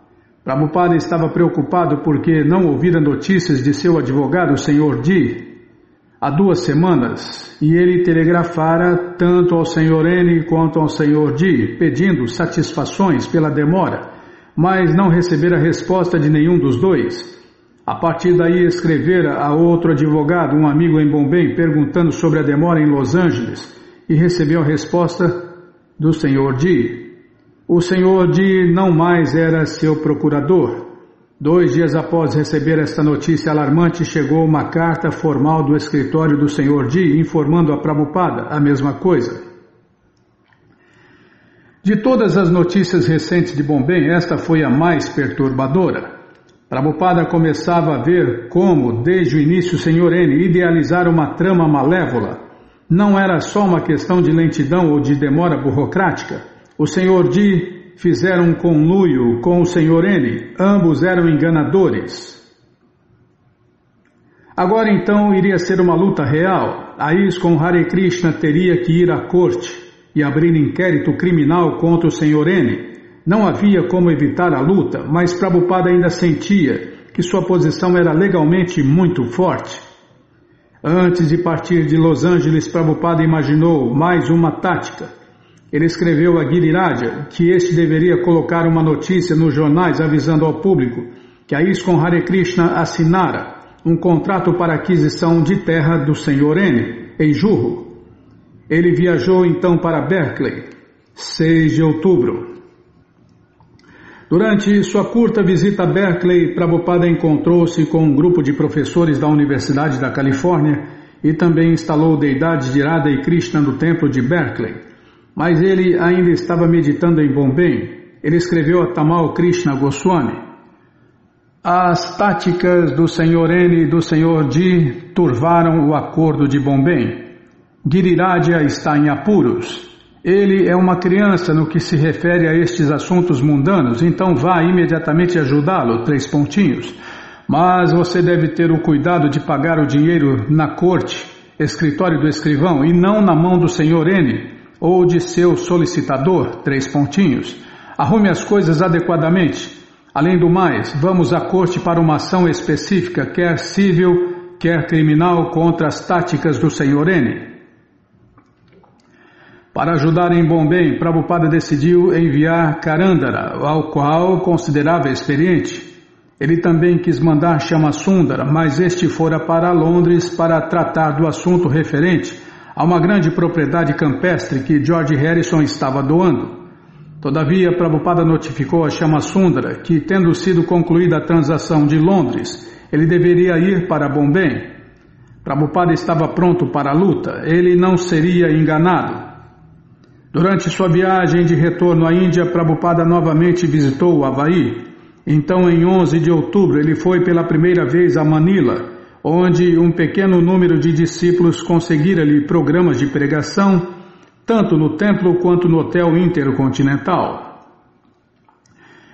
Prabhupada estava preocupado porque não ouvira notícias de seu advogado, o Sr. D, há 2 semanas, e ele telegrafara tanto ao Sr. N quanto ao Sr. D, pedindo satisfações pela demora, mas não recebera resposta de nenhum dos dois. A partir daí escrevera a outro advogado, um amigo em Bombay, perguntando sobre a demora em Los Angeles, e recebeu a resposta do Sr. D. O Sr. D não mais era seu procurador. 2 dias após receber esta notícia alarmante, chegou uma carta formal do escritório do Sr. D informando a Prabhupada a mesma coisa. De todas as notícias recentes de Bombay, esta foi a mais perturbadora. Prabhupada começava a ver como, desde o início, o Sr. N idealizara uma trama malévola. Não era só uma questão de lentidão ou de demora burocrática. O Sr. D fizera um conluio com o Sr. N. Ambos eram enganadores. Agora então iria ser uma luta real. A ISKCON Hare Krishna teria que ir à corte e abrir inquérito criminal contra o Sr. N. Não havia como evitar a luta, mas Prabhupada ainda sentia que sua posição era legalmente muito forte. Antes de partir de Los Angeles, Prabhupada imaginou mais uma tática. Ele escreveu a Giriraja que este deveria colocar uma notícia nos jornais avisando ao público que a ISKCON Hare Krishna assinara um contrato para aquisição de terra do Sr. N, em Juhu. Ele viajou então para Berkeley, 6 de outubro. Durante sua curta visita a Berkeley, Prabhupada encontrou-se com um grupo de professores da Universidade da Califórnia e também instalou deidades de Radha e Krishna no templo de Berkeley. Mas ele ainda estava meditando em Bombay. Ele escreveu a Tamal Krishna Goswami. As táticas do Sr. N e do Sr. D turvaram o acordo de Bombay. Giriraja está em apuros. Ele é uma criança no que se refere a estes assuntos mundanos, então vá imediatamente ajudá-lo, 3 pontinhos. Mas você deve ter o cuidado de pagar o dinheiro na corte, escritório do escrivão, e não na mão do Sr. N ou de seu solicitador, 3 pontinhos. Arrume as coisas adequadamente. Além do mais, vamos à corte para uma ação específica, quer civil, quer criminal, contra as táticas do Sr. N. Para ajudar em Bombay, Prabhupada decidiu enviar Karandara, ao qual considerava experiente. Ele também quis mandar Shyamasundara, mas este fora para Londres para tratar do assunto referente a uma grande propriedade campestre que George Harrison estava doando. Todavia, Prabhupada notificou a Shyamasundara que, tendo sido concluída a transação de Londres, ele deveria ir para Bombay. Prabhupada estava pronto para a luta, ele não seria enganado. Durante sua viagem de retorno à Índia, Prabhupada novamente visitou o Havaí. Então, em 11 de outubro, ele foi pela primeira vez a Manila, onde um pequeno número de discípulos conseguira-lhe programas de pregação, tanto no templo quanto no hotel intercontinental.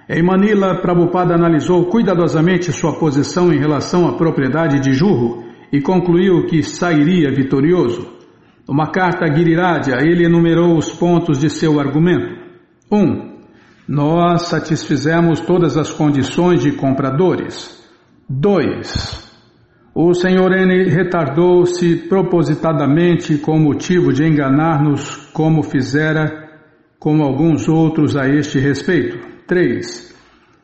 Em Manila, Prabhupada analisou cuidadosamente sua posição em relação à propriedade de Juhu e concluiu que sairia vitorioso. Numa carta a Giriraja, ele enumerou os pontos de seu argumento. 1. Nós satisfizemos todas as condições de compradores. 2. O Sr. N retardou-se propositadamente com o motivo de enganar-nos, como fizera com alguns outros a este respeito. 3.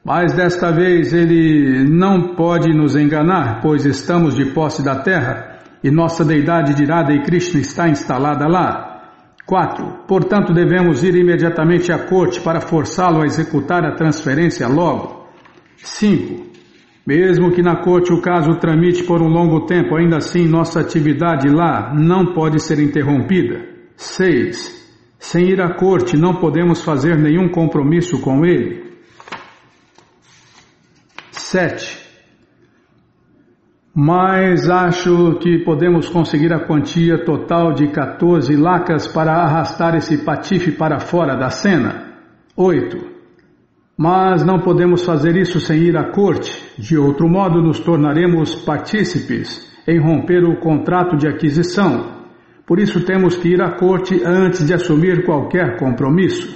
Mas desta vez ele não pode nos enganar, pois estamos de posse da terra e nossa deidade de Radha e Krishna está instalada lá. 4. Portanto, devemos ir imediatamente à corte para forçá-lo a executar a transferência logo. 5. Mesmo que na corte o caso tramite por um longo tempo, ainda assim nossa atividade lá não pode ser interrompida. 6. Sem ir à corte não podemos fazer nenhum compromisso com ele. 7. Mas acho que podemos conseguir a quantia total de 14 lakhas para arrastar esse patife para fora da cena. 8. Mas não podemos fazer isso sem ir à corte, de outro modo nos tornaremos partícipes em romper o contrato de aquisição. Por isso temos que ir à corte antes de assumir qualquer compromisso.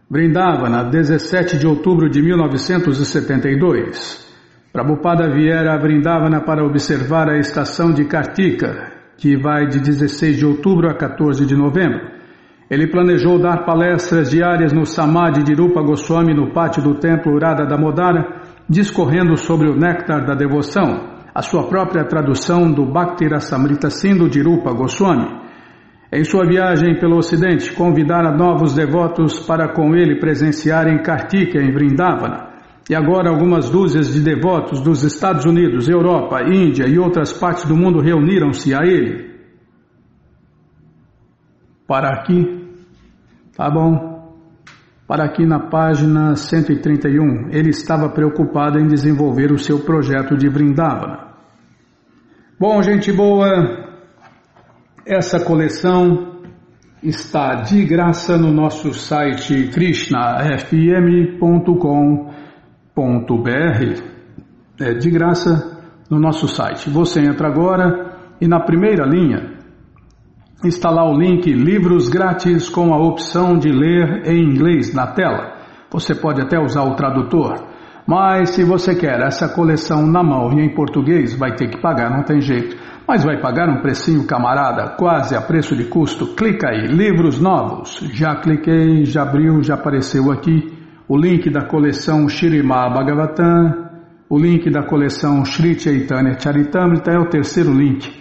Vrindavana, 17 de outubro de 1972. Prabhupada viera a Vrindavana para observar a estação de Kartika, que vai de 16 de outubro a 14 de novembro. Ele planejou dar palestras diárias no Samadhi de Rupa Goswami no pátio do templo Radha Damodara, discorrendo sobre o néctar da devoção, a sua própria tradução do Bhakti Rasamrita Sindhu de Rupa Goswami. Em sua viagem pelo Ocidente, convidara novos devotos para com ele presenciarem Kartika em Vrindavana. E agora algumas dúzias de devotos dos Estados Unidos, Europa, Índia e outras partes do mundo reuniram-se a ele. Para aqui, tá bom, para aqui na página 131, ele estava preocupado em desenvolver o seu projeto de Vrindavana. Bom, gente boa, essa coleção está de graça no nosso site krishnafm.com.br, é de graça no nosso site. Você entra agora e na primeira linha está lá o link Livros Grátis com a opção de ler em inglês na tela. Você pode até usar o tradutor, mas se você quer essa coleção na mão e em português, vai ter que pagar, não tem jeito. Mas vai pagar um precinho camarada, quase a preço de custo. Clica aí, Livros Novos. Já cliquei, já abriu, já apareceu aqui o link da coleção Śrīmad Bhagavatam, o link da coleção Shri Chaitanya Charitamrita é o terceiro link.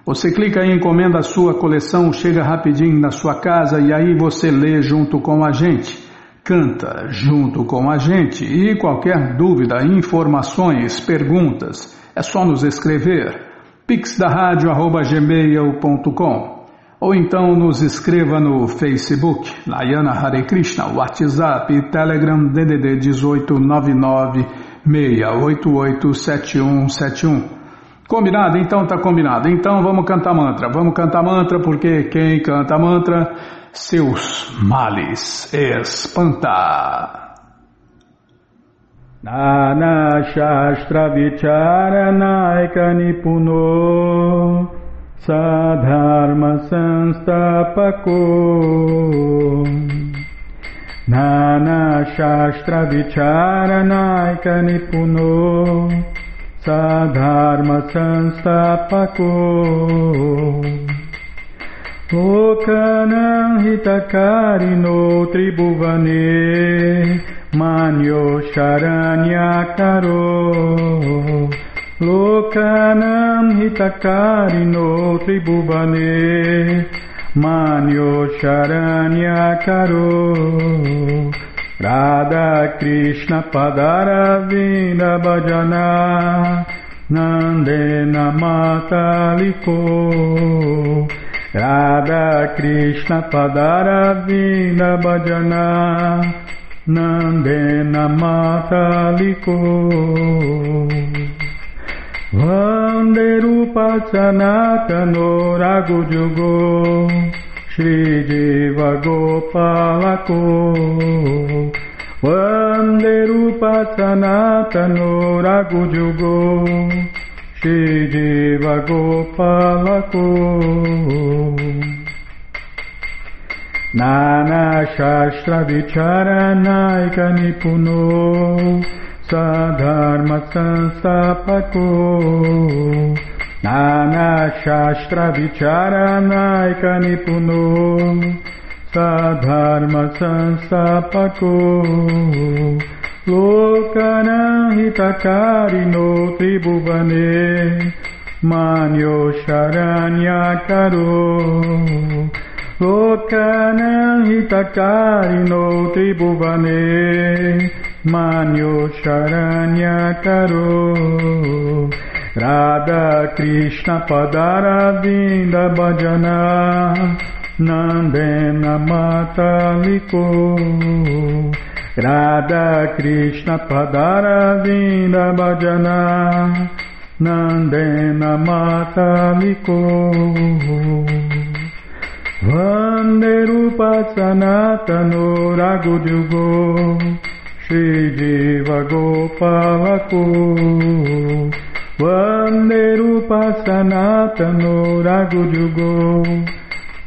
Você clica aí, encomenda a sua coleção, chega rapidinho na sua casa e aí você lê junto com a gente, canta junto com a gente e qualquer dúvida, informações, perguntas, é só nos escrever pixdarradio@gmail.com ou então nos escreva no Facebook, Nayana Hare Krishna, WhatsApp e Telegram DDD 18986887171. Combinado? Então tá combinado. Então vamos cantar mantra porque quem canta mantra, seus males espanta. Nana Shastra Vicharanaika Nipuno Sadharma Sanstapako Nana Shastra Vicharanaika Nipuno Sadharma Sanstapako Lokanam Hitakarino Tribhuvane Manyo Sharanyakaro Lokanam Hitakarino Tribhuvane Manyo Sharanyakaro Radha Krishna Padaravinda Bhajana Nandena Mataliko Radha Krishna Padaravinda Bhajana Nandena Mataliko Vande Rupa Sanatano Raghujugo Shri Jiva Gopalako Vande Rupa Sanatano Raghujugo Shri Jiva Gopalako Nana Shastra Vicharanaika Nipuno Sadharma Sanstapako Nana Shastra Vicharanaika Nipuno Sadharma Sanstapako Lokanam Hitakarino Tribhuvane Manyo Sharanyakaro Lokanam Hitakarino Tribhuvane Manyo Sharanyakaro Radha Krishna Padaravinda Bhajana Nandena Mataliko Radha Krishna Padaravinda Bhajana Nandena Mataliko Vande Rupa Sanatana Raghujugo Shri Jiva Gopalako Vande Rupa Sanatana Raghujugo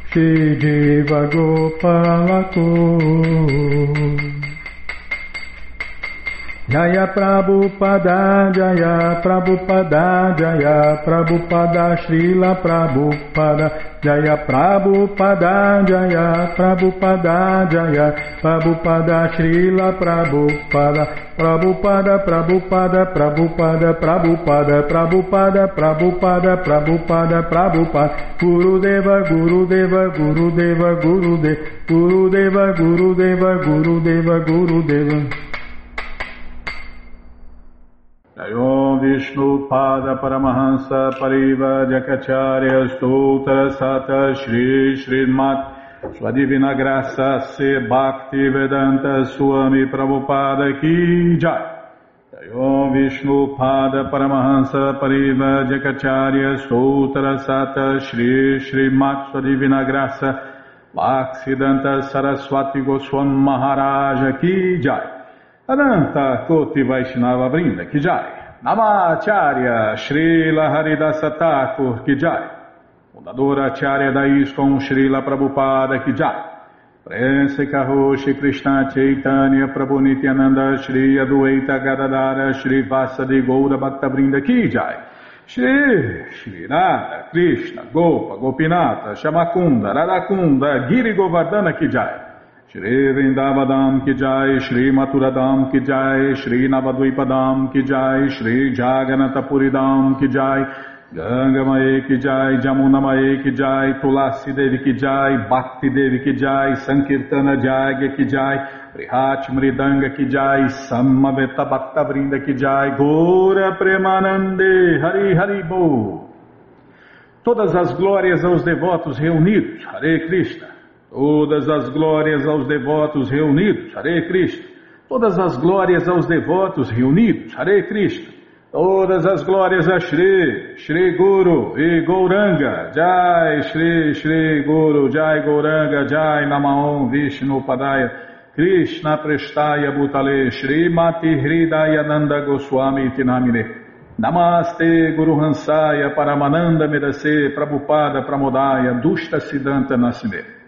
Shri Jiva Gopalako Jaya Prabhupada, Jaya Prabhupada, Jaya Prabhupada, Srila Prabhupada, Jaya Prabhupada, Jaya Prabhupada, Jaya Prabhupada, Srila Prabhupada, Prabhupada, Prabhupada, Prabhupada, Prabhupada, Prabhupada, Prabhupada, Prabhupada, Prabhupada, Gurudeva, Gurudeva, Gurudeva, Gurudeva, Gurudeva, Gurudeva, Gurudeva, Gurudeva. Om Vishnu Pada Paramahansa Pariva Jakacharya Stoutra Sata Shri Srimat Sua Divina Graça Se Bhakti Vedanta Swami Prabhupada Ki Jai. Om Vishnu Pada Paramahansa Pariva Jakacharya Stoutra Sata Shri Srimat Sua Divina Graça Bhaktivedanta Saraswati Goswami Maharaja Ki Jai. Ananta Koti Vaishnava Vrinda Ki Jai. Namacharya Srila Haridasa Thakur Ki Jai. Fundadora Acharya da ISKCON Srila Prabhupada Ki Jai. Prense Karoshi Krishna Chaitanya Prabhu Nityananda Shri Adwaita Gadadara Shri Vasadi Goura Bhakta Vrinda Ki Jai. Shri Radha Krishna Gopa Gopinata Shamakunda Radakunda Giri Govardhana Ki Jai. Shri Vrindavadam Ki Jai, Shri Maturadam Ki Jai, Shri Navadvipadam Ki Jai, Shri Jaganatapuridam Ki Jai, Ganga Mae Ki Jai, Jamuna Mae Ki Jai, Tulasi Devi Ki Jai, Bhakti Devi Ki Jai, Sankirtana Jagya Ki Jai, Prihat Mridanga Ki Jai, Samaveta Bhakta Vrinda Ki Jai, Gora Premanande, Hari Hari Bo. Todas as glórias aos devotos reunidos, Hare Krishna. Todas as glórias aos devotos reunidos, Hare Krishna. Todas as glórias aos devotos reunidos, Hare Krishna. Todas as glórias a Shri, Shri Guru e Gauranga, Jai Shri, Shri Guru, Jai Gauranga, Jai Namaon Vishnu Padaya, Krishna Prestaya Bhutale, Shri Mati Hridaya Nanda Goswami Tinamine. Namaste Guru Hansaya Paramananda Medase Prabhupada Pramodaya Dushta Siddhanta Nasime.